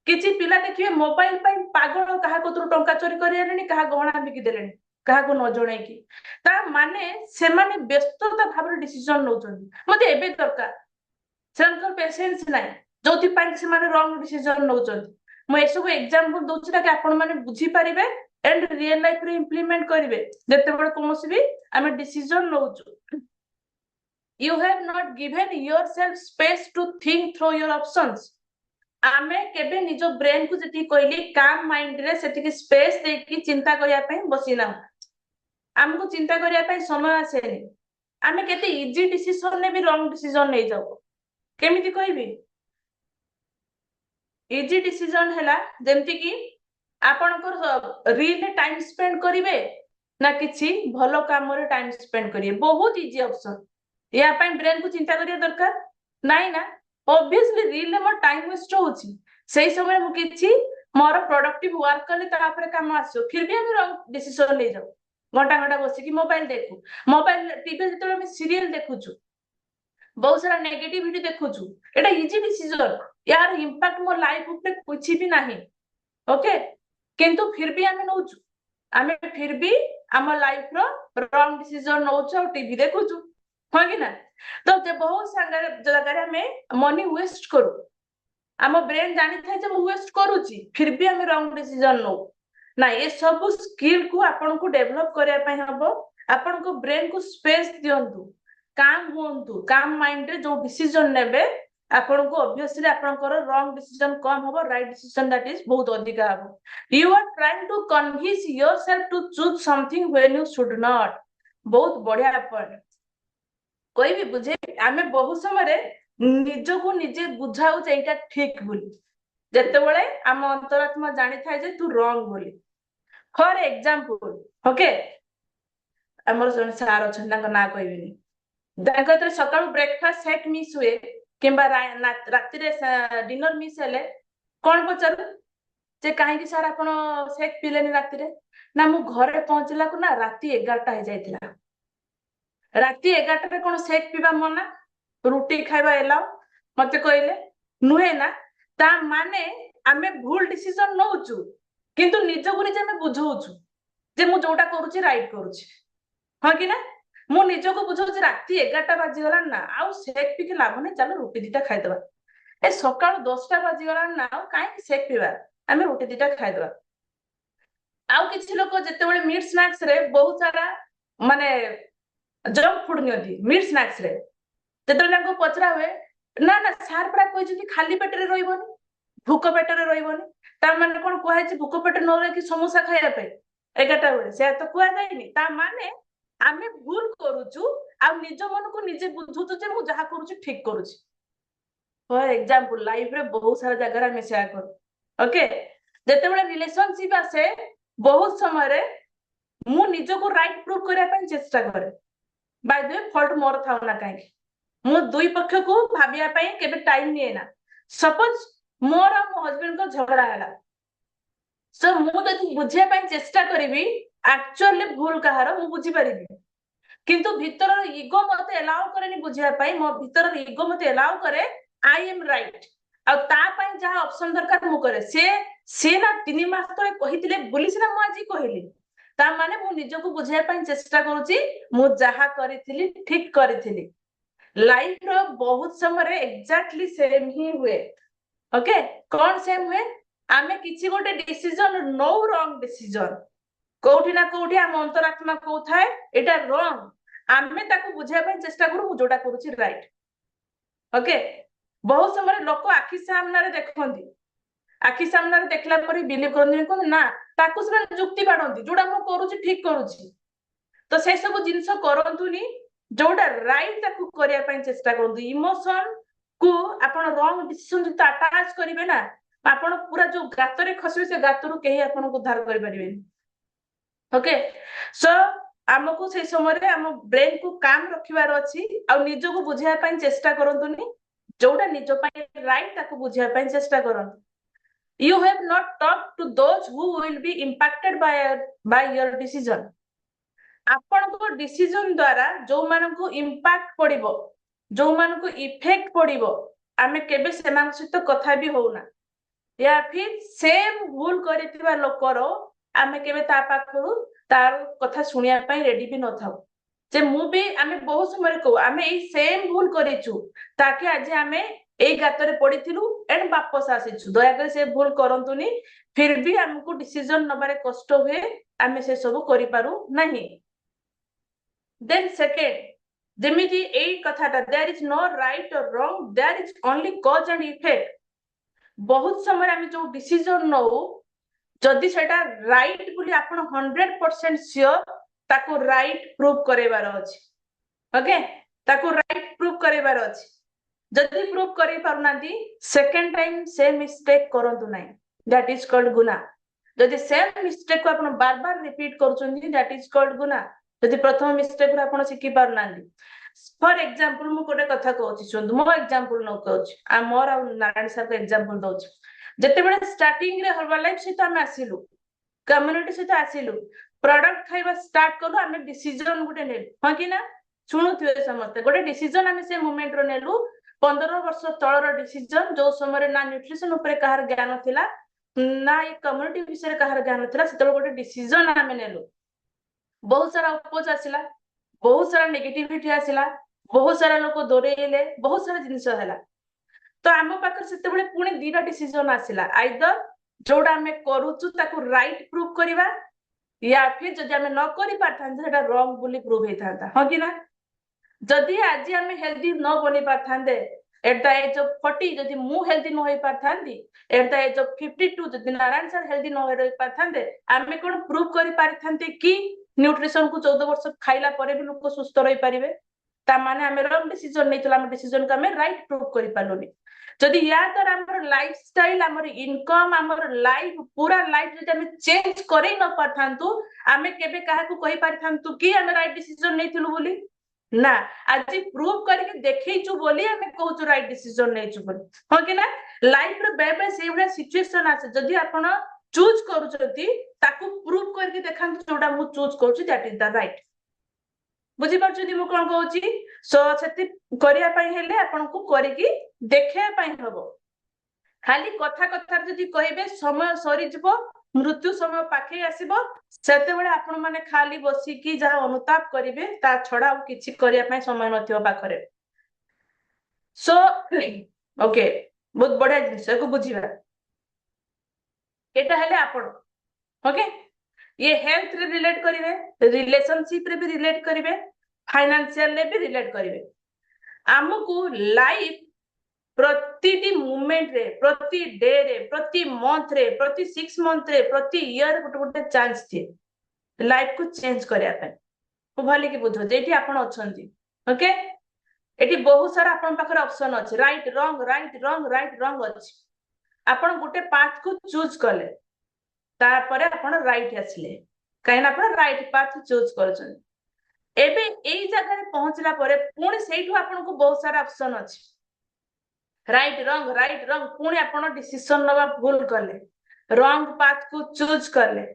किछि पिला देखिए मोबाइल पई पागल कहा को टंका चोरी करिया लेनी कहा गहना बिकी देलेनी कहा को न जणे की ता माने से माने व्यस्तता भाबर डिसीजन नौचंदी मते एबे दरकार सेनकर पेशेंस नाही जोथि पाई से माने रॉन्ग डिसीजन नौचंदी मैं सब एग्जांपल दोछि ताकि आपण माने बुझी परिबे एंड रियल लाइफ रे इंप्लीमेंट करिवे जते बड कोनोसी भी आमे डिसीजन नौचु you have not given yourself space to think through your options आमे केबे निजो ब्रेन को जति कहली काम माइंड रे सेति की स्पेस दे की चिंता करिया पई बसिना हमको चिंता करिया पई समय आसेनी आमे केते इजी डिसीजन ने भी रॉन्ग डिसीजन नै जाऊ केमिति कहबी इजी डिसीजन हैला जेमति की आपनकर रील रे टाइम स्पेंड करिवे ना किछि भलो काम रे टाइम स्पेंड करिवे बहुत इजी ऑप्शन या पई ब्रेन को चिंता करिया दरकार नाही ना ऑब्वियसली रील रे मोर टाइम वेस्ट होछि सेही समय मु किछि मोर प्रोडक्टिव वर्क करले ता ऊपर काम आसो फिर भी हम रॉन्ग डिसीजन ले जाऊ घंटा घंटा बसी की मोबाइल देखू मोबाइल टीवी जते हम सीरियल देखुछु बहुत सारा नेगेटिविटी देखुछु एटा इजी डिसीजन यार इंपैक्ट मो लाइफ ऊपर कुछ भी नहीं ओके किंतु फिर भी हमें नौछु हमें फिर भी हम लाइफ रो रॉन्ग डिसीजन नौछु टीवी देखुछु हां कि ना तो जे बहुत सारा जगह रे हमें मनी वेस्ट करू हम ब्रेन जानि थाए जे मु वेस्ट करूची फिर भी हम रॉन्ग डिसीजन नो ना ये सब स्किल को आपन को डेवलप करिया पई हबो आपन को ब्रेन को स्पेस दियंतु काम होंतु काम माइंड रे जो डिसीजन नेबे आपन को ऑब्वियसली आपन को रॉन्ग डिसीजन कम होबो राइट डिसीजन दैट इज बहुत अधिक होबो you are trying to convince yourself to choose something when you should not बहुत बढ़िया पॉइंट कोई भी बुझे आमे बहुत समय रे निजो को निजे बुझाउ जे एटा ठीक बोली जते बेले हम अंतरात्मा जानि थाए जे तू रॉन्ग बोली फॉर एग्जांपल ओके हमर जन सार अछन तांका ना कहबिनी दांका सकाळु ब्रेकफास्ट सेट मिस हुए किंबा राति रे डिनर मिस हेले कोन पचारु जे काहे की सार आपण सेक पिलेनी राति रे ना मु घरे पहुंचला को ना राति 11टा हो जाइतिला राति 11टा रे कोन सेक पीबा मना रुटी खाइबा एलाओ मते कहले नुहे ना ता माने आमे भूल डिसीजन नौचु किंतु निज को निजे आमे बुझौचु जे मु जोटा करूची राइट करूची हां कि ना मु निज को बुझौची राति 11टा बाजी गला ना आउ सेक पी के लाभ नै चलो रुटी दीटा खाइ दबा ए सकाळ 10टा बाजी गला ना काहे सेक पीबा आमे रुटी दीटा खाइ दबा आउ किछि लोक जते बेले मीट स्नैक्स रे बहुत सारा माने जंक फूड नियंती मीट स्नैक्स रे जते लाको पचरा हुए ना ना सार परा कोइ जति खाली पेट रे रहइबोनी भूख पेट रे रहइबोनी ता माने कोन कोहाय जे भूख पेट न रहे कि समोसा खाया पे 11टा बेले से तो कोहा जायनी ता माने आमे भूल करूचु आ निज मन को निजे बुझुचु जे मु जहा करूचु ठीक करूची फॉर एग्जांपल लाइफ रे बहुत सारा जगह में शेयर करू ओके जते बळे रिलेशनशिप आसे बहुत समय रे मु निज को राइट प्रूव करिया पय चेष्टा करे बाय द वे फॉल्ट मोर थाउ ना काहे मु दुई पक्ष को भाबिया पय केबे टाइम निए ना सपोज मोर आ मो हस्बैंड को झगड़ा हैला सो मु जदि बुझिया पय चेष्टा करिवि एक्चुअली भूल कहार मु बुझी परिबि किंतु भीतर इगो मते अलाउ करेनी बुझिया पय मो भीतर इगो मते अलाउ करे आई एम राइट आ ता पय जहा ऑप्शन दरकार मु करे से ना 3 मास तळे कहितिले बोली सिना मु आजि कहिली ता माने मु निज को बुझिया पय चेष्टा करूची मु जहा करिथिली ठीक करिथिली लाइफ रो बहुत समय रे एग्जैक्टली सेम ही हुए ओके कौन सेम हुए आमे किछि गोटे डिसीजन नो रॉन्ग डिसीजन कोठी ना कोठी आम अंतरात्मा को थाए एटा रॉन्ग आमे ताको बुझिया पय चेष्टा करू मु जोटा करूची राइट ओके बहुत समय लोक आखि सामने रे देखंती आखि सामने रे देखला पर बिलीव करनी को ना ताको से जुक्ति बाडंती जोटा मु करूची ठीक करूची तो से सब जिंस करंतुनी जोटा राइट ताको करिया पय चेष्टा करंतु इमोशन को आपण रॉन्ग डिसीजन जत अटैच करिवे ना आपण पूरा जो गातरे खसबे से गातरु केही आपण को उद्धार करि परिबे ओके सो आमको से समय रे आम ब्रेन को काम रखिबार अछि आ निज को बुझिया पय चेष्टा करंतुनी जोटा निज पय राइट ताको बुझिया पय चेष्टा करंतु you have not talk to those who will be impacted by your decision आपण को डिसीजन द्वारा जो मान को इंपैक्ट पड़िबो जो मान को इफेक्ट पड़िबो आमे केबे सेमान सहित कथा भी होउना या फिर सेम भूल करितबा लोकर आमे केबे ता पाखरु तार कथा सुनिया पय रेडी भी न थाउ जे मु भी आमे बहुत समय को आमे ए सेम भूल करिचु ताकि आज आमे ए गातरे पड़िथिलु एंड वापस आसीछु दया कर से भूल करंतुनी फिर भी हमको डिसीजन नबारे कष्ट हुए आमे से सब करि पारु नहीं देन सेकेंड जेमिति ए कथाटा there is no right or wrong there is only cause and effect बहुत समय आमे जो डिसीजन नो जदि सेटा राइट बोली आपण 100% श्योर ताको राइट प्रूव करेबार अछि ओके ताको राइट प्रूव करेबार अछि जदि प्रूव करि पारुनांती सेकंड टाइम सेम मिस्टेक करंतु नाही दैट इज कॉल्ड गुनाह जदि सेम मिस्टेक को आपण बार बार रिपीट करछुंती दैट इज कॉल्ड गुनाह जदि प्रथम मिस्टेक रो आपण सिखि पारुनांती फॉर एग्जांपल मु कोटे कथा कहउछि सुन मो एग्जांपल न कहउछि आ मोर आ नारायण सर को एग्जांपल दउछि जते बेले स्टार्टिंग रे हर्बल लाइफ से हम आसिलु कम्युनिटी से आसिलु प्रोडक्ट खाइबा स्टार्ट करू आमे डिसीजन गुटे ने हां कि ना सुनुथिबे समस्त गोटे डिसीजन आमे से मोमेंट रो नेलु 15 वर्ष तळर डिसीजन जो समय ना न्यूट्रिशन ऊपर कहार ज्ञान थिला ना ए कम्युनिटी विषय कहार ज्ञान थिला सेतल गोटे डिसीजन आमे नेलु बहुत सारा अपोज आसिला बहुत सारा नेगेटिविटी आसिला बहुत सारा लोक दोरेले बहुत सारा जिनिस हला तो आम पाखर सेते बेले पुणी दीटा डिसीजन आसिला आइदर जोडा हमें करूचु ताको राइट प्रूव करिवा या फिर जदि हमें न करि पाथान सेटा रॉन्ग बोली प्रूव हेथांता ह कि ना जदि आज हमें हेल्दी न बनि पाथांदे एट द एज ऑफ 40 जदि मु हेल्दी न होई पाथांदी एट द एज ऑफ 52 जदि नारायण सर हेल्दी न होई पाथांदे हमें कोन प्रूव करि पारथांते कि न्यूट्रिशन को 14 वर्ष खाइला परे भी लोक सुस्त रहि परिबे ता माने हमें रॉन्ग डिसीजन नै हम डिसीजन को हमें राइट प्रूव करि पालोनी जदि या तर हमर लाइफस्टाइल हमर इनकम हमर लाइफ पूरा लाइफ जदि हम चेंज करै न पाथांतु हमें केबे काहा को कहि पारथांतु कि हम राइट डिसीजन नैथिलु बोली ना आज प्रूव करके देखैछु बोली हमें कहूछु राइट डिसीजन नैछु बोली हो कि ना लाइफ रे बेबे सेबडा सिचुएशन आसे जदि आपण चूज करूछथि ताकू प्रूव करके देखांतु जोडा मु चूज करूछि दैट इज द राइट बुझी पाछुदी मु कोन कहूछि सो सेति करिया पई हेले आपण को करिकि देखिया पई हबो खाली कथा कथा जदि कहिबे समय सरी जबो मृत्यु समय पाखे आसीबो सेते बेले आपण माने खाली बसी कि जा अनुताप करिवे ता छडा किछि करिया पई समय नथियो पाखरे सो ओके बहुत बढ़िया जिनिस को बुझिबा एटा हेले आपण ओके ये हेल्थ रे रिलेट करिवे रिलेशनशिप रे भी रिलेट करिवे फाइनेंशियल रे भी रिलेट करिवे हमकु लाइफ प्रति मोमेंट रे प्रति डे रे प्रति मंथ रे प्रति 6 मंथ रे प्रति ईयर गोटे गोटे चांस थी लाइफ को चेंज करिया पे भल कि बुझ जेठी आपण अछंती ओके एटी बहुत सारा आपण पाखरे ऑप्शन अछि राइट रॉन्ग राइट रॉन्ग अछि आपण गुटे पाथ को चूज कले तापरे आपण राइट आसले काहे ना आपण राइट पाथ चूज करछन एबे एई जगह रे पहुंचला परे पुणी सेठु आपण को बहुत सारा ऑप्शन अछि राइट रॉन्ग पुणी आपण डिसीजन नबा भूल कले रॉन्ग पाथ को चूज कले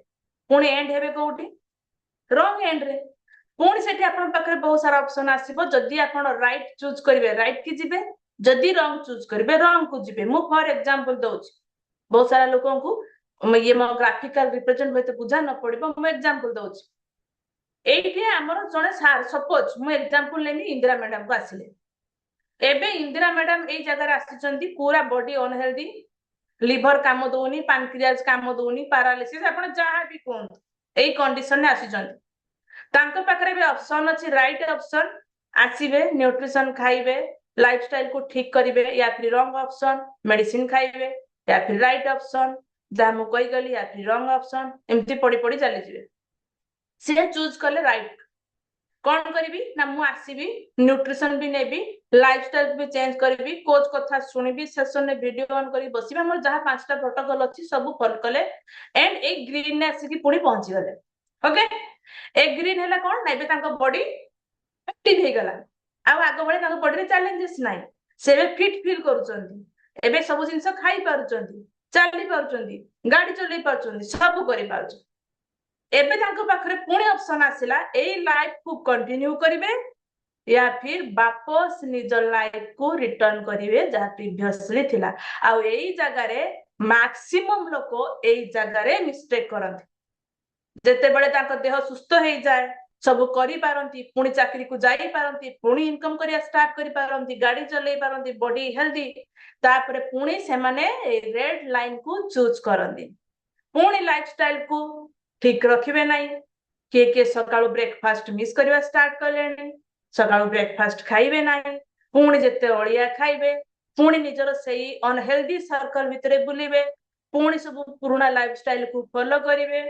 पुणी एंड हेबे कोठी रॉन्ग एंड रे पुणी सेठी आपण पाखरे बहुत सारा ऑप्शन आसीबो जदी आपण राइट चूज करिवे राइट की जिबे जदी रॉन्ग चूज करिवे रॉन्ग को जिबे मु फॉर एग्जांपल दउछि बहुत सारा लोगों को ये मो ग्राफिकल रिप्रेजेंट होते बुझा न पड़िबो मु एग्जांपल दउछि एठी हमर जने सार सपोज मु एग्जांपल लेनी इंदिरा मैडम को आसिले एबे इंदिरा मैडम एई जगह रे आसीचंती पूरा बॉडी अनहेल्दी लिवर काम दउनी पैनक्रियाज काम दउनी पैरालिसिस आपण जहां भी कोन एई कंडीशन ने आसीचंती तांको पाखरे भी ऑप्शन अछि राइट ऑप्शन आसीबे न्यूट्रिशन खाइबे लाइफस्टाइल को ठीक करिवे या फिर रॉन्ग ऑप्शन मेडिसिन खाइबे या फिर राइट ऑप्शन जहां मु कहि गली या फिर रॉन्ग ऑप्शन एमती पड़ी पड़ी चली जिवे से चूज करले राइट कौन करी ना मु आसीबी न्यूट्रिशन भी नेबी लाइफस्टाइल भी चेंज करी कोच कथा शुणिबी सेशन में वीडियो ऑन करी बसिबा मोर जहां पांचटा प्रोटोकॉल अछि सब फॉलो कले एंड एक ग्रीन ने आसी की पुणी पहुंची गले ओके एक ग्रीन हैला कोन ना बे तांको बॉडी एक्टिव हे गला आ आगो बळे तांको बॉडी रे चैलेंजेस नाही सेबे फिट फील करूचंदी एबे सब जिंस खाई पारुचंदी चली पारुचंदी गाड़ी चलाई पारुचंदी सब करि पारुचंदी एबे तांको पाखरे पुणी ऑप्शन आसिला ए लाइफ को कंटिन्यू करिवे या फिर वापस निज लाइफ को रिटर्न करिवे जहा प्रीवियसली थिला आ एई जगह रे मैक्सिमम लोक एई जगह रे मिस्टेक करंती जेते बळे तांको देह सुस्त हे जाय सब करि पारंती पुणी चाकरी को जाई पारंती पुणी इनकम करिया स्टार्ट करि पारंती गाड़ी चलाई पारंती बॉडी हेल्दी तापरे पुणी से माने रेड लाइन को चूज करंती पुणी लाइफस्टाइल को ठीक रखिबे नाही के सकाळु ब्रेकफास्ट मिस करबा स्टार्ट करलेनी सकाळु ब्रेकफास्ट खाइबे नाही पुणी जेते ओळिया खाइबे पुणी निजर सेही अनहेल्दी सर्कल भितरे बुलिबे पुणी सब पुराना लाइफस्टाइल को फॉलो करिवे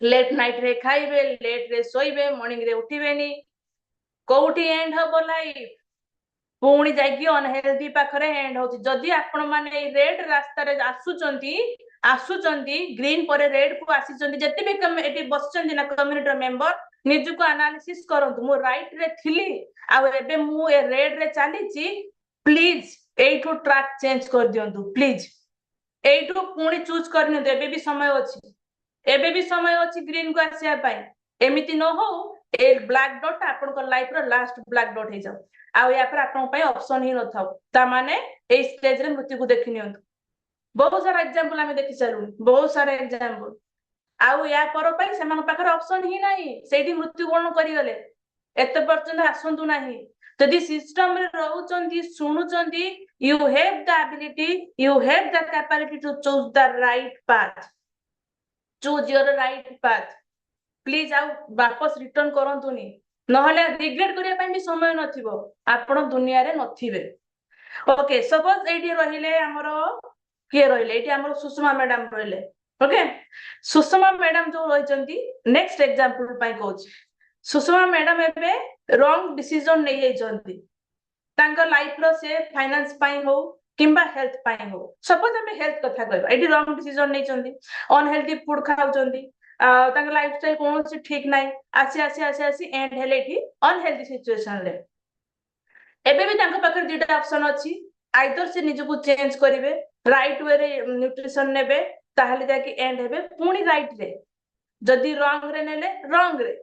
लेट नाइट रे खाइबे लेट रे सोइबे मॉर्निंग रे उठिबेनी कोउठी एंड हबो लाइफ पुणी जाइकी अनहेल्दी पाखरे एंड होती जदी आपण माने रेड रास्ता रे आसुचंती ग्रीन पर रेड को आसीचंती जति भी एटी बसचंती ना कम्युनिटी मेंबर निज को एनालिसिस करंतु मु राइट रे थिली आ एबे मु ए रेड रे चालीची प्लीज एठो ट्रैक चेंज कर दियंतु प्लीज एठो पुणी चूज करनियंतु एबे भी समय अछि ग्रीन को आसिया पाई एमिति न हो ए ब्लैक डॉट आपन को लाइफ रो लास्ट ब्लैक डॉट हे जाऊ आ या पर आपन पई ऑप्शन ही न थाउ ता माने ए स्टेज रे मृत्यु को देखि नियंतु बहुत सारा एग्जांपल हमें देखि चलु बहुत सारा एग्जांपल आउ या पर पई सेमान पाखर ऑप्शन ही नाही सेठी मृत्यु वर्ण करि गले एते पर्यंत आसंतु नाही जदि सिस्टम रे रहउचंती सुनुचंती you have the ability you have the capability to choose the right path choose your right path please आउ वापस रिटर्न करंतुनी नहले रिग्रेट करिया पई भी समय नथिबो आपण दुनिया रे नथिबे ओके सपोज एठी रहिले हमरो के रहिले एठी हमरो सुषमा मैडम रहिले ओके सुषमा मैडम जो रहिचंती नेक्स्ट एग्जांपल पई कहूची सुषमा मैडम एबे रॉन्ग डिसीजन नै जाइचंती तांको लाइफ रो से फाइनेंस पई हो किंबा हेल्थ पई हो सपोज हमें हेल्थ कथा कहबा एठी रॉन्ग डिसीजन नै चंती अनहेल्दी फूड खाउचंती तांको लाइफस्टाइल कोनोसी ठीक नाही आसी एंड हेले एठी अनहेल्दी सिचुएशन ले एबे भी तांको पाखर दुटा ऑप्शन अछि आइदर से निज को चेंज करिवे राइट वे रे न्यूट्रिशन नेबे ताहले जाके एंड हेबे पुणी राइट रे जदी रॉन्ग रे नेले रॉन्ग रे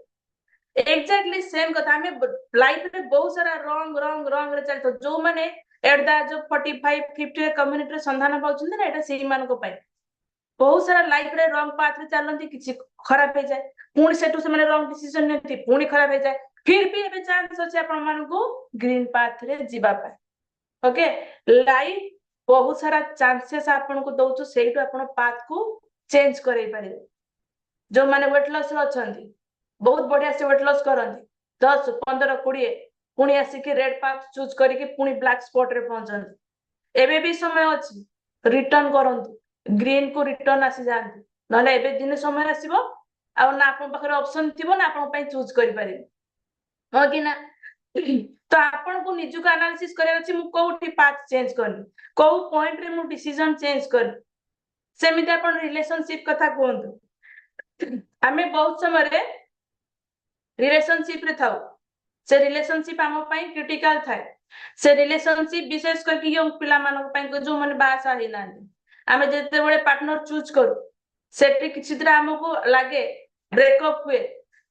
एग्जैक्टली सेम कथा हमें लाइफ रे बहुत सारा रॉन्ग रे चलतो जो माने at the age of 45 50 community रे संधान पाउछन ना एटा सेही मान को पाई बहुत सारा लाइफ रे रॉन्ग पाथ रे चलंती किछि खराब हे जाय पुणी सेटु से माने रॉन्ग डिसीजन नेती पुणी खराब हे जाय फिर भी एबे चांस अछि आपण मान को ग्रीन पाथ रे जीवा पाए ओके लाइफ बहुत सारा चांसेस आपण को दउछु सेइटु आपण पाथ को चेंज करै पारे जो माने वेट लॉस रे अछंती बहुत बढ़िया से वेट लॉस करंती 10 15 20 पुणी आसी के रेड पाथ चूज करी के पुणी ब्लैक स्पॉट रे पहुंचंती एबे भी समय अछि रिटर्न करंतु ग्रीन को रिटर्न आसी जानती नले एबे दिन समय आसीबो आ ना आपण पाखरे ऑप्शन थिबो ना आपण पई चूज करि पारे हाँ कि ना तो आपण को निज को एनालिसिस करार अछि मु कोठी पाथ चेंज करनी को पॉइंट रे मु डिसीजन चेंज कर सेमिति आपण रिलेशनशिप कथा कहंतु आमे बहुत समय रे रिलेशनशिप रे थाउ से रिलेशनशिप आम पई क्रिटिकल थाए से रिलेशनशिप विशेष करके यंग पिला मानक पई को जो माने बासा हे ना आमे जेते बेले पार्टनर चूज करू सेठी किछि दिरा हमको लागे ब्रेकअप हुए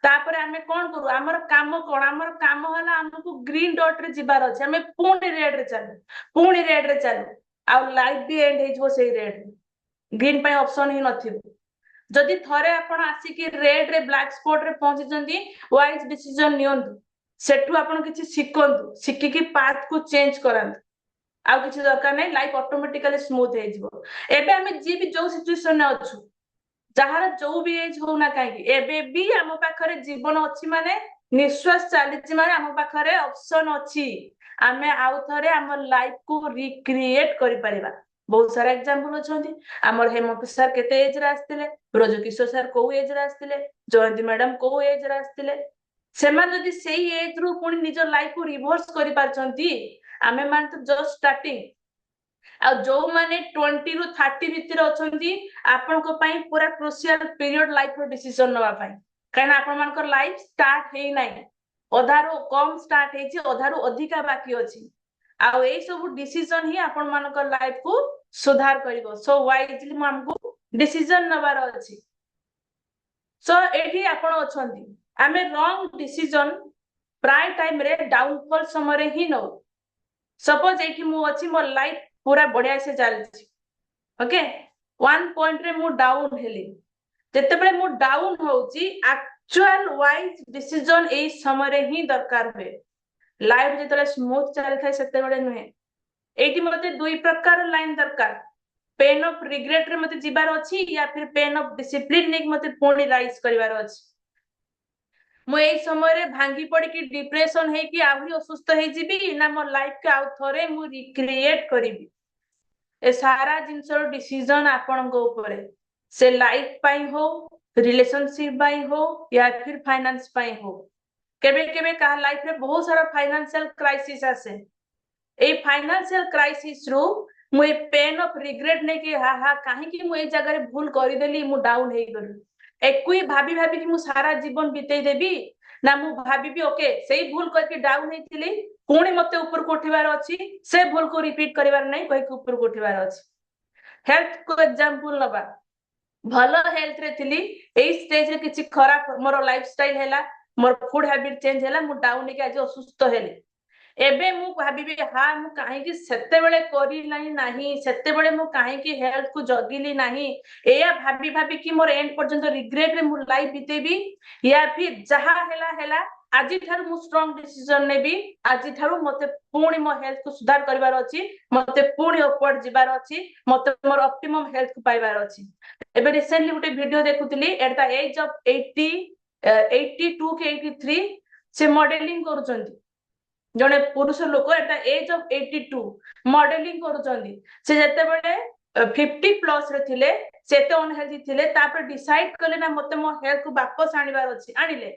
तापर आमे कोन करू हमर काम कोन हमर काम हला हमको ग्रीन डॉट रे जिबार अछि हमें पूर्ण रेड रे चलू पूर्ण रेड रे चलू आ लाइफ भी एंड हेजबो सेही रेड ग्रीन पई ऑप्शन ही नथिबो जदि थरे आपण आसिकी रेड रे ब्लैक स्पॉट रे पहुंची जंदी वाइज डिसीजन नियंतु सेठू आपण किछि सिखंतु सिखिकी पाथ को चेंज करंतु आउ किछि दरकार नै लाइफ ऑटोमेटिकली स्मूथ हेजबो एबे हमें जी भी जो सिचुएशन ने अछु जहार जो भी एज हो ना कहीं एबे भी आम पाखरे जीवन अच्छी माने निश्वास चली माने आम पाखरे ऑप्शन अच्छी आमे आउ थरे आम लाइफ को रिक्रिएट करि परिबा बहुत सारा एग्जांपल अछंती हमर हेमंत सर केते एज रे आस्तिले ब्रजकिशोर सर को एज रे आस्तिले जयंती मैडम को एज रे आस्तिले सेमान जदि सेही एज रु पुनी निज लाइफ को रिवर्स करि पारछंती आमे मान तो जस्ट स्टार्टिंग आ जो माने 20 रु 30 भितर अछंती आपन को पई पूरा क्रुशियल पीरियड लाइफ रो डिसीजन नवा पई काना आपन मान को लाइफ स्टार्ट हेई नै अधारो कम स्टार्ट हेची अधारो अधिका बाकी अछि आ ए सब डिसीजन ही आपन मान को लाइफ को सुधार करिवो सो वाइजली हमको डिसीजन नवार अछि सो एठी आपन अछंती आमे रॉन्ग डिसीजन प्राय टाइम रे डाउनफॉल समय रे ही नो सपोज एठी मु अछि मोर लाइफ पूरा बढ़िया से चलछि ओके वन पॉइंट रे मु डाउन हेली जते बेले मु डाउन होउची एक्चुअल वाइज डिसीजन ए समय रे ही दरकार हुए लाइफ जते स्मूथ चल थाए सेते बेले नुहे एठी मते दुई प्रकार लाइन दरकार पेन ऑफ रिग्रेट रे मते जिबार अछि या फिर पेन ऑफ डिसिप्लिन ने मते पूर्ण राइज करिवार अछि मु ए समय रे भांगी पड़ी कि डिप्रेशन हे कि आहुरी असुस्थ हे जिबी ना मो लाइफ के आउ थरे मु रिक्रिएट करिवि ए सारा जिनसर डिसीजन आपण को ऊपर से लाइफ पाई हो रिलेशनशिप पाई हो या फिर फाइनेंस पाई हो केबे केबे का लाइफ रे बहुत सारा फाइनेंशियल क्राइसिस आसे ए फाइनेंशियल क्राइसिस रु मु ए पेन ऑफ रिग्रेट ने कि हा हा काहे कि मु ए जगह रे भूल करि देली मु डाउन हे गली एकुई भाभी भाभी कि मु सारा जीवन बितेई देबी ना मु भाभी भी ओके सेही भूल करके डाउन हेतिली पुणी मते ऊपर को उठिबार अछि से भूल को रिपीट करिवार नै कहि के ऊपर को उठिबार अछि हेल्थ को एग्जांपल नबा भलो हेल्थ रे थिली एई स्टेज रे किछि खराब मोर लाइफस्टाइल हैला मोर फूड हैबिट चेंज हैला मु डाउन के आज असुस्थ हेले एबे मु भाबिबी हा मु काहे कि सेते बेले करी नाही सेते बेले मु काहे कि हेल्थ को जगिली नाही एया भाबी भाबी कि मोर एंड पर्यंत रिग्रेट रे मु लाइफ बितेबी या फिर जहा हैला हैला आजि थारु मु स्ट्रांग डिसीजन नेबी आजि थारु मते पुणी मो हेल्थ को सुधार करबार अछि मते पुणी अपवर्ड जिबार अछि मते मोर ऑप्टिमम हेल्थ को पाइबार अछि एबे रिसेंटली गुटे वीडियो देखुतली एट द एज ऑफ 80 82 के 83 से मॉडलिंग करूचंती जने पुरुष लोक at the age of 82 modelling करूचंती से जते बेले 50 प्लस रे थिले सेते अनहेल्दी थिले तापर डिसाइड कले ना मते मो हेल्थ को वापस आनिबार अछि आनिले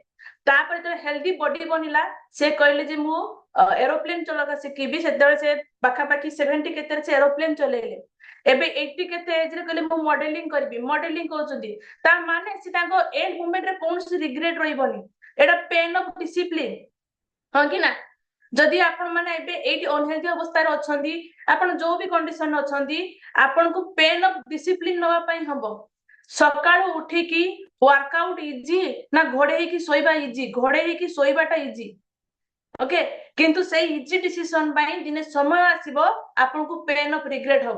तापर तो हेल्दी बॉडी बनिला से कहले जे मु एरोप्लेन चलका सिखिबी सेते से बाखा बाकी 70 केते से एरोप्लेन चलेले एबे 80 केते एज रे कहले मु मॉडलिंग करबी मॉडलिंग कहउचंती ता माने से ताको एंड मोमेंट रे कोनसी regret रहिबनी Etah pen of discipline हां कि ना जदि आपण माने एबे एटी अनहेल्दी अवस्था रे अछंती आपण जो भी कंडीशन अछंती आपण को पेन ऑफ डिसिप्लिन नवा पई हबो सकाळू उठी की वर्कआउट इजी ना घोड़े की सोइबा इजी घोड़े की सोइबाटा इजी ओके किंतु से इजी डिसीजन बाई दिने समय आसीबो आपन को पेन ऑफ रिग्रेट हो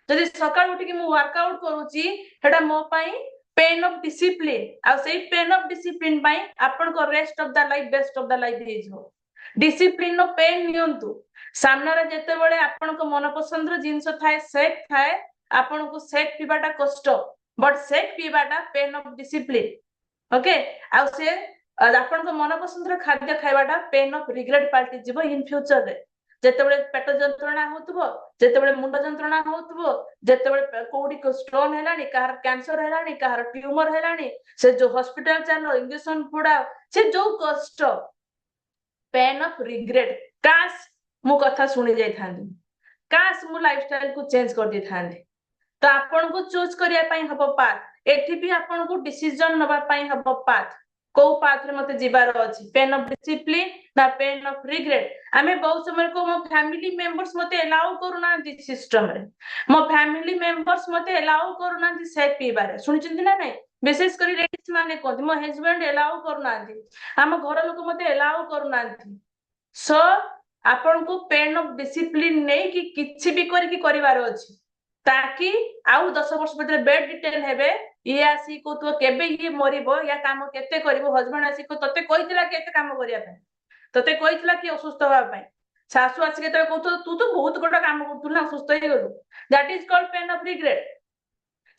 जदि सकाळ उठी की मु वर्कआउट करूची हेडा मो पई पेन ऑफ डिसिप्लिन आ से पेन ऑफ डिसिप्लिन बाई आपन को rest of the life best of the life हेजो डिसिप्लिन नो पेन नियंतु सामना रे जते बेले आपन को मन पसंद रो जिंस थाए सेक थाए आपन को सेक पीबाटा कष्ट बट सेक पीबाटा पेन ऑफ डिसिप्लिन ओके आ से आपन को मन पसंद रो खाद्य खाइबाटा पेन ऑफ रिग्रेट पार्टी जीवो इन फ्यूचर रे जते बेले पेट जंत्रणा होतबो जते बेले मुंड जंत्रणा होतबो जते बेले कोडी को स्टोन हेलानी कार कैंसर हेलानी कार ट्यूमर हेलानी से जो हॉस्पिटल चलो इंजेक्शन पुडा से जो कष्ट पेन ऑफ रिग्रेट काश मु कथा सुनी जाई थांदी काश मु लाइफस्टाइल को चेंज कर दी थांदी तो आपन को चूज करिया पई हबो पाथ एठी भी आपन को डिसीजन नबा पई हबो पाथ को पाथ रे मते जिबार अछि पेन ऑफ डिसिप्लिन ना पेन ऑफ रिग्रेट आमे बहुत समय को मो फैमिली मेंबर्स मते अलाउ करूना दि सिस्टम रे मो फैमिली मेंबर्स मते अलाउ करूना दि सेक पीबारे सुनि चिंती ना नै विशेष करी लेडीज माने कोन मो हस्बैंड अलाउ करूना दि हम घर लोक मते अलाउ करूना दि सो आपन को पेन ऑफ डिसिप्लिन नै कि किछि भी करी कि करिवार अछि ताकि आउ 10 वर्ष भीतर बेड डिटेल हेबे ये आसी को तो केबे ये मरिबो या काम केते करिवो हस्बैंड आसी को तते कहितला केते काम करिया पे तते कहितला कि असुस्थ होवा पे सासु आसी केते कहतो तू तो बहुत गोटा काम करतु ना असुस्थ हे गलु that is called pain of regret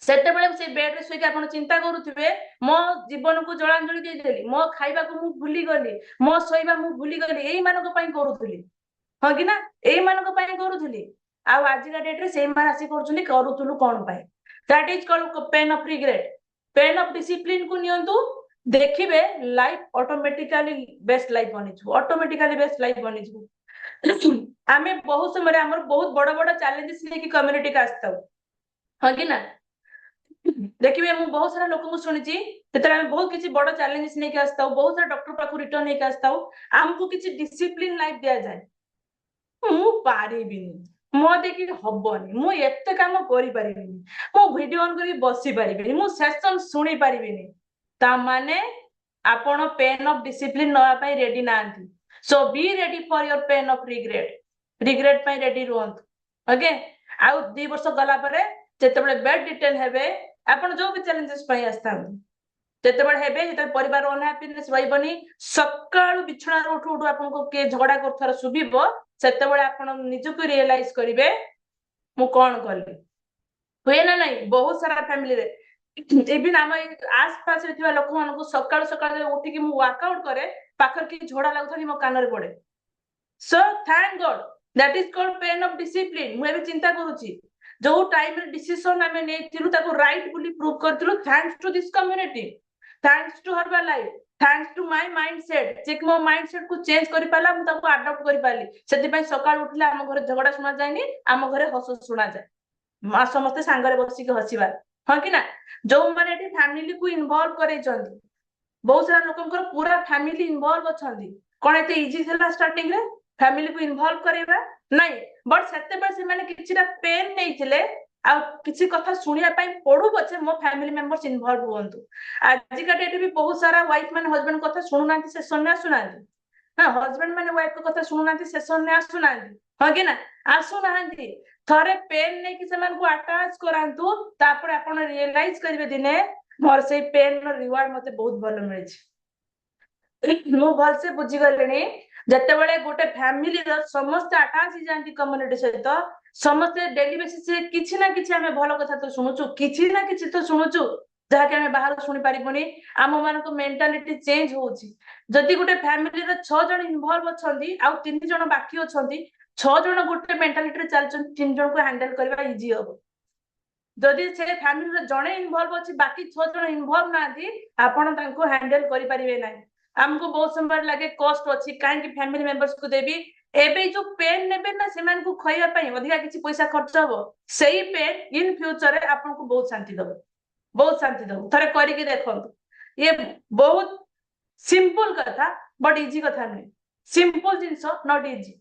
सेते बेले से बेड रे सोई के आपण चिंता करूथिबे मो जीवन को जलांजलि दे देली मो खाइबा को मु भूली गली मो सोइबा मु भूली गली एई मानको पई करूथली हां कि ना एई मानको पई करूथली आ आज का डेट रे सेम मान आसी करछुली करूथलु कोन पाए that is called pain of regret pain of discipline को नियंतु देखिबे लाइफ ऑटोमेटिकली बेस्ट लाइफ बनिछु ऑटोमेटिकली बेस्ट लाइफ बनिछु आमे बहुत समय हमर बहुत बड़ बड़ चैलेंजेस लेके कम्युनिटी का आस्ताउ हां कि ना देखिबे मु बहुत सारा लोक को सुनिची तेतरा हम बहुत किछि बड़ चैलेंजेस लेके आस्ताउ बहुत सारा डॉक्टर पाखु रिटर्न लेके आस्ताउ हमको किछि डिसिप्लिन लाइफ दिया जाए मु पारिबिनी मो देखि हबनी मु एते काम करि परिबिनी मु वीडियो ऑन करी बसी परिबिनी मु सेशन सुनी परिबिनी ता माने आपण पेन ऑफ डिसिप्लिन नवा पई रेडी नांती so be ready for your pain of regret regret पई रेडी रहंत ओके आउ 2 वर्ष गला परे जेते बळे बेड डिटेल हेबे आपण जो भी चैलेंजेस पई आस्तां जेते बळे हेबे जेते परिवार अनहैप्पीनेस रहबनी सकाळु बिछणा उठु उठु आपण को के झगड़ा करथार सुबिबो सेते बळे आपण निजु को रियलाइज करिवे मु कोन करली होय ना नाही बहुत सारा फैमिली रे इवन हम आस पास रे थिबा लोक मन को सकाळ सकाळ उठी कि मु वर्कआउट करे पाखर की झोड़ा लागथानी मो कान रे पड़े so thank God that is called pain of discipline मु एबे चिंता करूची जो टाइम रे डिसीजन हमें नै थिलु ताको राइट बुली प्रूव करथिलु thanks to this community thanks to herbal life thanks to my mindset जे मो माइंडसेट को चेंज करि पाला मु ताको अडॉप्ट करि पाली सेति पई सकाळ उठला हम घर झगड़ा सुना जायनी हम घरे हस सुना जाय मा समस्त सांगरे बसी के हसीबा हां कि ना जो माने एठी फैमिली को इन्वॉल्व करे चंदी बहुत सारा लोकंकर पूरा फैमिली इन्वॉल्व अछंदी कोन एते इजी थला स्टार्टिंग रे फैमिली को इन्वॉल्व करेबा नहीं बट सेते पर से माने किछिरा पेन नै थिले आ किछि कथा सुनिया पई पडु बचे मो फैमिली मेंबर्स इन्वॉल्व होंतु आज का डेट भी बहुत सारा वाइफ माने हस्बैंड कथा सुनुनांती से सुनना सुनांती हां हस्बैंड माने वाइफ को कथा सुनुनांती से सुनना सुनांती हां कि ना आसुनांती थरे पेन नै कि समान को अटैच करांतु तापर आपण रियलाइज करिवे दिने मोर से पेन नो रिवार्ड मते बहुत भलो मिले छी मु भल से बुझी गलेनी जते बेले गोटे फैमिली रो समस्त अटैच ही जानती कम्युनिटी सहित समस्त डेली बेसिस से किछि ना किछि हमें भलो कथा तो सुनुचु किछि ना किछि तो सुनुचु जहा के हमें बाहर सुनि परिबोनी आम मान को मेंटालिटी चेंज होउची जदि गोटे फैमिली रो 6 जण इन्वॉल्व अछंती आ 3 जण बाकी अछंती 6 जण गोटे मेंटालिटी रे चलचन 3 जण को हैंडल करबा इजी हो जदि से फैमिली रो जणे इन्वॉल्व अछि बाकी 6 जण इन्वॉल्व नाथि आपण तांको हैंडल करि परिबे नै हमको बहुत समय लगे कॉस्ट अछि काहे कि फैमिली मेंबर्स को देबी एबे जो पेन नेबे ना सेमान को खइया पई अधिका किछि पैसा खर्च होबो सेही पेन इन फ्यूचर रे आपन को बहुत शांति दबो थरे करि के देखंतु ये बहुत सिंपल कथा बट इजी कथा नै सिंपल जिंस नॉट इजी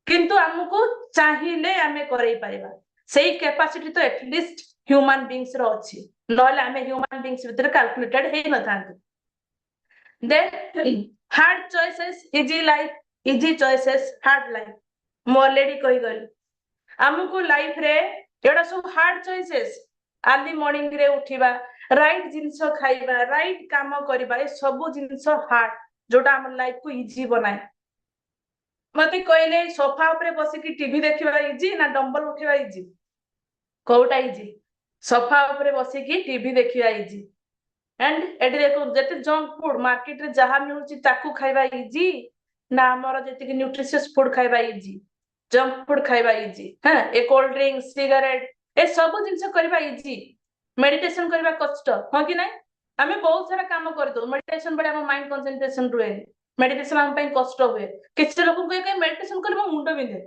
किंतु हमको चाहिए हमें करई परिबा सेही कैपेसिटी तो एटलीस्ट ह्यूमन बीइंग्स रो अछि नले हमें ह्यूमन बीइंग्स भीतर कैलकुलेटेड हे न थांतु then hard choices easy life easy choices hard life mo already कहि गली हमको लाइफ रे एडा सब हार्ड चॉइसेस अर्ली मॉर्निंग रे उठिबा राइट जिंस खाइबा राइट काम करबा ए सब जिंस हार्ड जोटा हमर लाइफ को इजी बनाए मते कहले सोफा ऊपर बसी की टीवी देखिबा इजी ना डंबल उठिबा इजी कोटा इजी सोफा ऊपर बसी की टीवी देखिबा इजी एंड एटी देखो जते जंक फूड मार्केट रे जहा मिलुची ताकू खाइबा इजी ना हमर जते कि न्यूट्रिशियस फूड खाइबा इजी जंक फूड खाइबा इजी हां ए कोल्ड ड्रिंक सिगरेट ए सब जिंस करबा इजी मेडिटेशन करबा कष्ट हां कि नै हमें बहुत सारा काम कर दो मेडिटेशन बडे हम माइंड कंसंट्रेशन रुए मेडिटेशन आम ପାଇଁ କଷ୍ଟ ହୁଏ କିଛି ଲୋକଙ୍କୁ କହେ ମେଡିଟେସନ କଲେ ମୋ ମୁଣ୍ଡ ବିନ୍ଧେ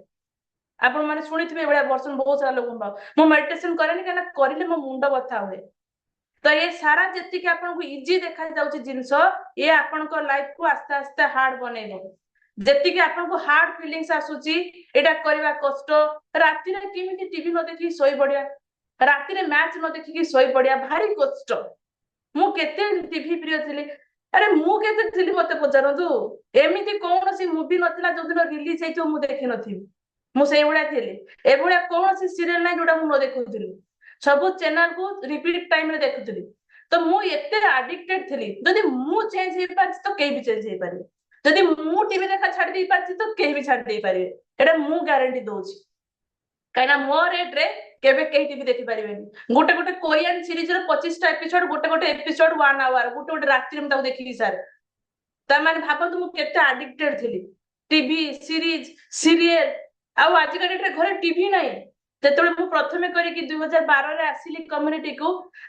ଆପଣ ମାନେ ଶୁଣିଥିବେ ଏଭଳିଆ ବର୍ଷନ ବହୁତ ସାରା ଲୋକଙ୍କୁ ମୁଁ ମେଡିଟେସନ କରେନି କାହିଁକିନା କରିଲେ ମୋ ମୁଣ୍ଡ ବଥା ହୁଏ ତ ଏ ସାରା ଯେତିକି ଆପଣଙ୍କୁ ଇଜି ଦେଖା ଯାଉଛି ଜିନିଷ ଏ ଆପଣଙ୍କ ଲାଇଫ କୁ ଆସ୍ତେ ଆସ୍ତେ ହାର୍ଡ ବନେଇବ ଯେତିକି ଆପଣଙ୍କୁ ହାର୍ଡ ଫିଲିଂସ ଆସୁଛି ଏଇଟା କରିବା କଷ୍ଟ ରାତିରେ କେମିତି ଟିଭି ନ ଦେଖିକି ଶୋଇ ପଡିଆ ରାତିରେ ମ୍ୟାଚ ନ ଦେଖିକି ଶୋଇ ପଡିଆ ଭାରି କଷ୍ଟ ମୁଁ କେତେ ଟିଭି ପ୍ରିୟ ଥିଲି ଆରେ ମୁଁ କେତେ ଥିଲି ମତେ ପଚାରନ୍ତୁ ଏମିତି କୌଣସି ମୁଭି ନଥିଲା ଯୋଉଦିନ ରିଲିଜ ହେଇଥିବ ମୁଁ ଦେଖିନଥିବି ମୁଁ ସେଇଭଳିଆ ଥିଲି ଏଭଳିଆ କୌଣସି ସିରିଏଲ ନାହିଁ ଯୋଉଟା ମୁଁ ନ ଦେଖୁଥିଲି ସବୁ ଚ୍ୟାନେଲ କୁ ରିପିଟ ଟାଇମ ରେ ଦେଖୁଥିଲି ତ ମୁଁ ଏତେ ଆଡିକ୍ଟେଡ ଥିଲି ଯଦି ମୁଁ ଚେଞ୍ଜ ହେଇପାରିଛି ତ କେହି ବି ଚେଞ୍ଜ ହେଇପାରିବେ ଯଦି ମୁଁ ଟିଭି ଦେଖା ଛାଡି ଦେଇ ପାରିଛି ତ କେହି ବି ଛାଡି ଦେଇପାରିବେ ଏଇଟା ମୁଁ ଗ୍ୟାରେଣ୍ଟି ଦଉଛି କାହିଁକିନା ମୋ ରେଟ ରେ କେବେ କେହି ଟିଭି ଦେଖିପାରିବେନି ଗୋଟେ ଗୋଟେ କୋରିଆନ ସିରିଜ ର 25ଟା ଏପିସୋଡ ଗୋଟେ ଏପିସୋଡ 1 ଆୱାର ଗୋଟେ ରାତିରେ ମୁଁ ତାକୁ ଦେଖିକି ସାର୍ ତାମାନେ ଭାବନ୍ତୁ ମୁଁ କେତେ ଆଡିକ୍ଟେଡ ଥିଲି ଟିଭି ସିରିଜ ସିରିଏଲ ଆଉ ଆଜିକା ଡେଟରେ ଘରେ ଟିଭି ନାହିଁ ଯେତେବେଳେ ମୁଁ ପ୍ରଥମେ କରିକି 2012ରେ ଆସିଲି କମ୍ୟୁନିଟିକୁ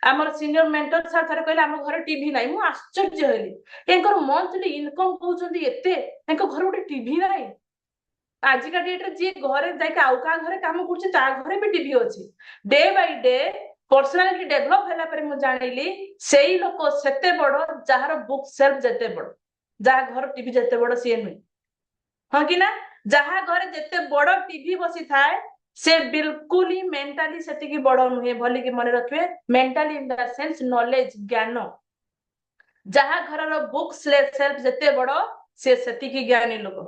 ଆମର ସିନିୟର ମେଣ୍ଟର ସାର୍ ଥରେ କହିଲେ ଆମ ଘରେ ଟିଭି ନାହିଁ ମୁଁ ଆଶ୍ଚର୍ଯ୍ୟ ହେଲି ତାଙ୍କର ମନ୍ଥଲି ଇନକମ କହୁଛନ୍ତି ଏତେ ତାଙ୍କ ଘରେ ଗୋଟେ ଟିଭି ନାହିଁ ଆଜିକା ଡେଟରେ ଯିଏ ଘରେ ଯାଇକି ଆଉ କାହା ଘରେ କାମ କରୁଛି ତା ଘରେ ବି ଟିଭି ଅଛି day by day personality develop ହେଲା ପରେ ମୁଁ ଜାଣିଲି ସେଇ ଲୋକ ସେତେ ବଡ ଯାହାର ବୁକ୍ ସେଲ୍ଫ ଯେତେ ବଡ ଯାହା ଘର ଟିଭି ଯେତେ ବଡ ସିଏ ନୁହେଁ ହଁ କି ନା ଯାହା ଘରେ ଯେତେ ବଡ ଟିଭି ବସିଥାଏ ସେ ବିଲକୁଲ ହିଁ ମେଣ୍ଟାଲି ସେତିକି ବଡ ନୁହେଁ ଭଲିକି ମନେ ରଖିବେ mentally in the sense knowledge ଜ୍ଞାନ ଯାହା ଘରର ବୁକ୍ ସେଲ୍ଫ ଯେତେ ବଡ ସେ ସେତିକି ଜ୍ଞାନୀ ଲୋକ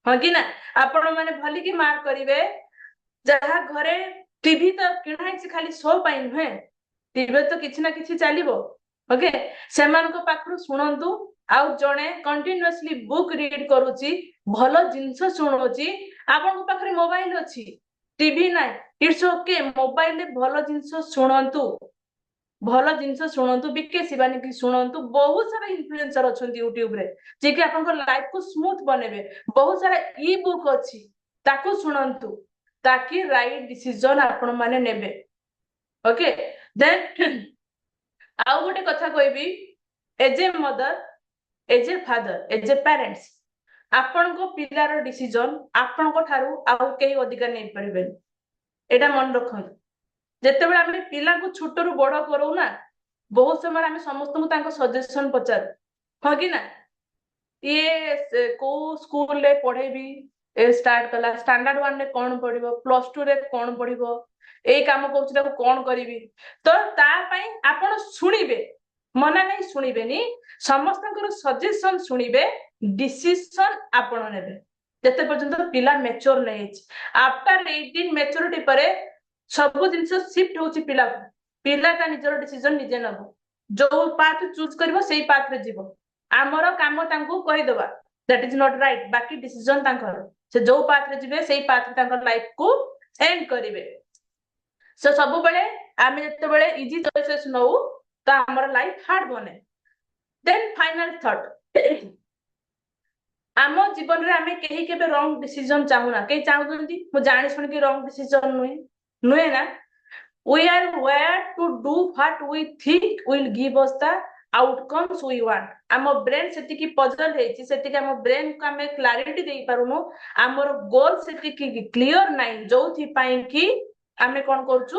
ହଁ କି ନା ଆପଣ ମାନେ ଭଲିକି ମାର୍କ କରିବେ ଯାହା ଘରେ ଟିଭି ତ କିଣା ହେଇଛି ଖାଲି ଶୋ ପାଇଁ ନୁହେଁ ଟିଭିରେ ତ କିଛି ନା କିଛି ଚାଲିବ ଓକେ ସେମାନଙ୍କ ପାଖରୁ ଶୁଣନ୍ତୁ ଆଉ ଜଣେ କଣ୍ଟିନ୍ୟୁଅସଲି ବୁକ୍ ରିଡ୍ କରୁଛି ଭଲ ଜିନିଷ ଶୁଣୁଛି ଆପଣଙ୍କ ପାଖରେ ମୋବାଇଲ ଅଛି ଟିଭି ନାହିଁ ଇଟ୍ସ ଓକେ ମୋବାଇଲରେ ଭଲ ଜିନିଷ ଶୁଣନ୍ତୁ ଭଲ ଜିନିଷ ଶୁଣନ୍ତୁ ବିକେ ଶିବାନୀ କି ଶୁଣନ୍ତୁ ବହୁତ ସାରା ଇନଫ୍ଲୁଏନ୍ସର ଅଛନ୍ତି ୟୁଟ୍ୟୁବରେ ଯିଏକି ଆପଣଙ୍କ ଲାଇଫ କୁ ସ୍ମୁଥ ବନେଇବେ ବହୁତ ସାରା ଇ ବୁକ୍ ଅଛି ତାକୁ ଶୁଣନ୍ତୁ ତାକି ରାଇଟ ଡିସିଜନ ଆପଣ ମାନେ ନେବେ ଓକେ ଦେନ୍ ଆଉ ଗୋଟେ କଥା କହିବି ଏଜ ଏ ମଦର ଏଜ ଏ ଫାଦର ଏଜ ଏ ପ୍ୟାରେଣ୍ଟସ ଆପଣଙ୍କ ପିଲାର ଡିସିଜନ ଆପଣଙ୍କ ଠାରୁ ଆଉ କେହି ଅଧିକା ନେଇପାରିବେନି ଏଇଟା ମନେ ରଖନ୍ତୁ ଯେତେବେଳେ ଆମେ ପିଲାଙ୍କୁ ଛୋଟରୁ ବଡ କରୁ ନା ବହୁତ ସମୟରେ ଆମେ ସମସ୍ତଙ୍କୁ ତାଙ୍କ ସଜେସନ ପଚାରୁ ହଁ କି ନା ଇଏ କୋଉ ସ୍କୁଲରେ ପଢେଇବି ଷ୍ଟାର୍ଟ କଲା ଷ୍ଟାଣ୍ଡାର୍ଡ 1 ରେ କଣ ପଢିବ +2 ରେ କଣ ପଢିବ ଏଇ କାମ କରୁଛି ତାକୁ କଣ କରିବି ତ ତା ପାଇଁ ଆପଣ ଶୁଣିବେ ମନା ନାହିଁ ଶୁଣିବେନି ସମସ୍ତଙ୍କର ସଜେସନ ଶୁଣିବେ ଡିସିସନ ଆପଣ ନେବେ ଯେତେ ପର୍ଯ୍ୟନ୍ତ ପିଲା ମେଚୁର ନେଇଛି ଆଫ୍ଟର 18 ମେଚୁରିଟି ପରେ ସବୁ ଜିନିଷ ସିଫ୍ଟ ହଉଛି ପିଲାକୁ ପିଲା ତା ନିଜର ଡିସିଜନ ନିଜେ ନବ ଯୋଉ ପାଥ ଚୁଜ କରିବ ସେଇ ପାଥରେ ଯିବ ଆମର କାମ ତାଙ୍କୁ କହିଦବା ଦ୍ୟାଟ ଇଜ ନଟ୍ ରାଇଟ ବାକି ଡିସିଜନ ତାଙ୍କର ସେ ଯୋଉ ପାଥରେ ଯିବେ ସେଇ ପାଥରେ ତାଙ୍କ ଲାଇଫ କୁ ଏଣ୍ଡ କରିବେ ସो ସବୁବେଳେ ଆମେ ଯେତେବେଳେ ଇଜି ଚଏସେସ୍ ନଉ ତ ଆମର ଲାଇଫ ହାର୍ଡ ବନେ ଦେନ୍ ଫାଇନାଲ ଥଟ୍ ଆମ ଜୀବନରେ ଆମେ କେହି କେବେ ରଙ୍ଗ ଡିସିଜନ ଚାହୁଁନା କେହି ଚାହୁଁଛନ୍ତି ମୁଁ ଜାଣି ଶୁଣିକି ରଙ୍ଗ ଡିସିଜନ ନୁହେଁ ନା we are where to do what we think will give us the outcomes we want ଆମ ବ୍ରେନ ସେତିକି ପଜଲ ହେଇଛି ସେତିକି ଆମ ବ୍ରେନ କୁ ଆମେ କ୍ଲାରିଟି ଦେଇ ପାରୁନୁ ଆମର ଗୋଲ ସେତିକି କ୍ଲିୟର ନାହିଁ ଯୋଉଥିପାଇଁ କି ଆମେ କଣ କରୁଛୁ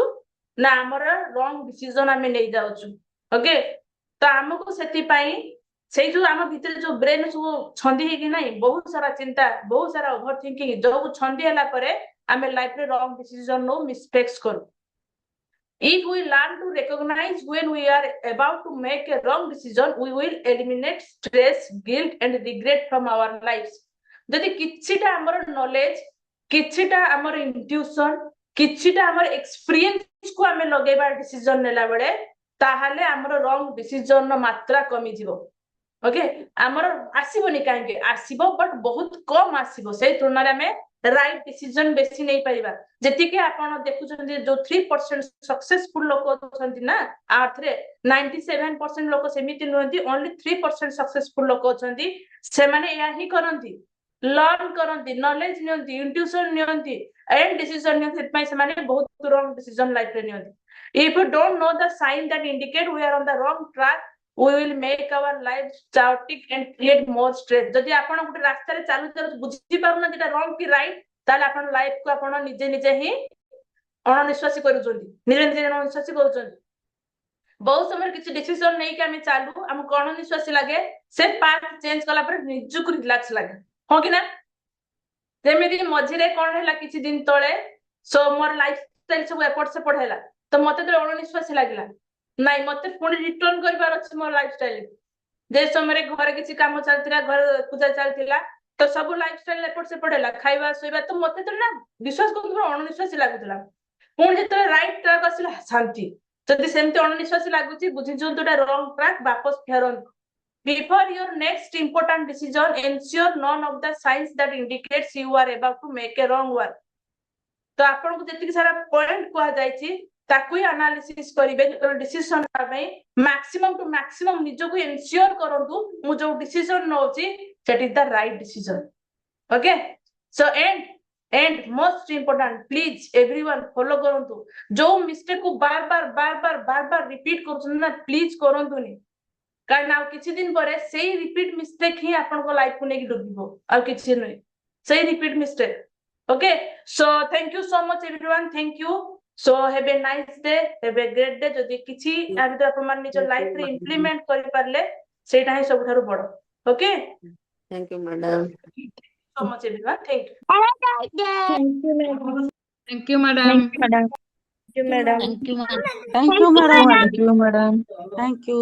ନା ଆମର ରଙ୍ଗ ଡିସିଜନ ଆମେ ନେଇଯାଉଛୁ ଓକେ ତ ଆମକୁ ସେଥିପାଇଁ ସେଇ ଯୋଉ ଆମ ଭିତରେ ଯୋଉ ବ୍ରେନ ସବୁ ଛନ୍ଦି ହେଇକି ନାହିଁ ବହୁତ ସାରା ଚିନ୍ତା ବହୁତ ସାରା ଓଭର ଥିଙ୍କିଂ ଯୋଉ ଛନ୍ଦି ହେଲା ପରେ ଆମେ ଲାଇଫରେ ରଙ୍ଗ ଡିସିଜନ ନଉ ମିଷ୍ଟେକ୍ସ କରୁ If we learn to recognize when we are about to make a wrong decision, we will eliminate stress, guilt, and regret from our lives. ଯଦି କିଛିଟା ଆମର ନଲେଜ କିଛିଟା ଆମର ଇଣ୍ଟ୍ୟୁସନ କିଛିଟା ଆମର ଏକ୍ସପିରିଏନ୍ସକୁ ଆମେ ଲଗେଇବା ଡିସିଜନ ନେଲା ବେଳେ ତାହେଲେ ଆମର ରଙ୍ଗ ଡିସିଜନର ମାତ୍ରା କମିଯିବ ଓକେ ଆମର ଆସିବନି କାହିଁକି ଆସିବ ବଟ୍ ବହୁତ କମ ଆସିବ ସେଇ ତୁଳନାରେ ଆମେ ରାଇଟ ଡିସିଜନ ବେଶୀ ନେଇପାରିବା ଯେତିକି ଆପଣ ଦେଖୁଛନ୍ତି ଯୋଉ 3% ସକ୍ସେସଫୁଲ ଲୋକ ଅଛନ୍ତି ନା ଆର୍ଥରେ 97% ଲୋକ ସେମିତି ନୁହନ୍ତି ଓନ୍ଲି 3% ସକ୍ସେସଫୁଲ ଲୋକ ଅଛନ୍ତି ସେମାନେ ଏହା ହିଁ କରନ୍ତି ଲର୍ନ କରନ୍ତି ନଲେଜ ନିଅନ୍ତି ଇଣ୍ଟ୍ୟୁସନ ନିଅନ୍ତି ଏଣ୍ଡ ଡିସିଜନ ନିଅନ୍ତି ସେଥିପାଇଁ ସେମାନେ ବହୁତ ରଙ୍ଗ ଡିସିଜନ ଲାଇଫରେ ନିଅନ୍ତି if you don't know the sign that indicate we are on the wrong track we will make our life chaotic and create more stress. जदि आपण गोटे रास्ता रे चालू चालू बुझी पारुना जेटा रॉन्ग की राइट ताले आपण लाइफ को आपण निजे निजे ही अणनिश्वासी करूछंती निजे निजे अणनिश्वासी करूछंती बहुत समय किसी डिसीजन नहीं कि आम चालू आमको अणनिश्वासी लगे से पाथ चेंज कला पर निजुक रिलैक्स लगे हो कि ना जेमिति मझिरे कोन हैला किछि दिन तळे सो मोर लाइफ स्टाइल सब एपट से पढेला तो मते तो अणनिश्वासी लागिला नाही मते पुणी रिटर्न करबार अछि मोर लाइफ स्टाइल जे समय घर किसी काम चलतिला घर पूजा चलतिला तो सब लाइफ स्टाइल एपट से पढेला खाइबा सोइबा तो मते तो ना विश्वास को अणनिश्वासी लागुतला पुणी जेते राइट ट्रैक आसिला शांति जदि सेमते अणनिश्वासी लागुची बुझि जोंतोटा रॉन्ग ट्रैक वापस फेरन before your next important decision ensure none of the signs that indicates you are about to make a wrong one तो आपन को जति सारा पॉइंट कहा जायछि ताकू ही एनालिसिस करिवे जो डिसीजन पय मैक्सिमम टू मैक्सिमम निजो को एंश्योर करंतु मु जो डिसीजन नौछि that is the right decision okay so and most important please everyone follow करंतु जो मिस्टेक को बार बार रिपीट करछन ना प्लीज करंतु नि कारण आ किछि दिन परे सेही रिपीट मिस्टेक ही आपन को लाइफ को नेकी डुबिबो आ किछि नै सेही repeat mistake okay so thank you so much everyone thank you so have a nice day have a great day जदि किछि आ भीतर आपन मान निज लाइफ रे इंप्लीमेंट करि पारले सेटा ही सब थारु बड़ okay thank you madam so much everyone thank you Thank you, madam. Thank you madam Thank you, madam. Thank you madam Thank you.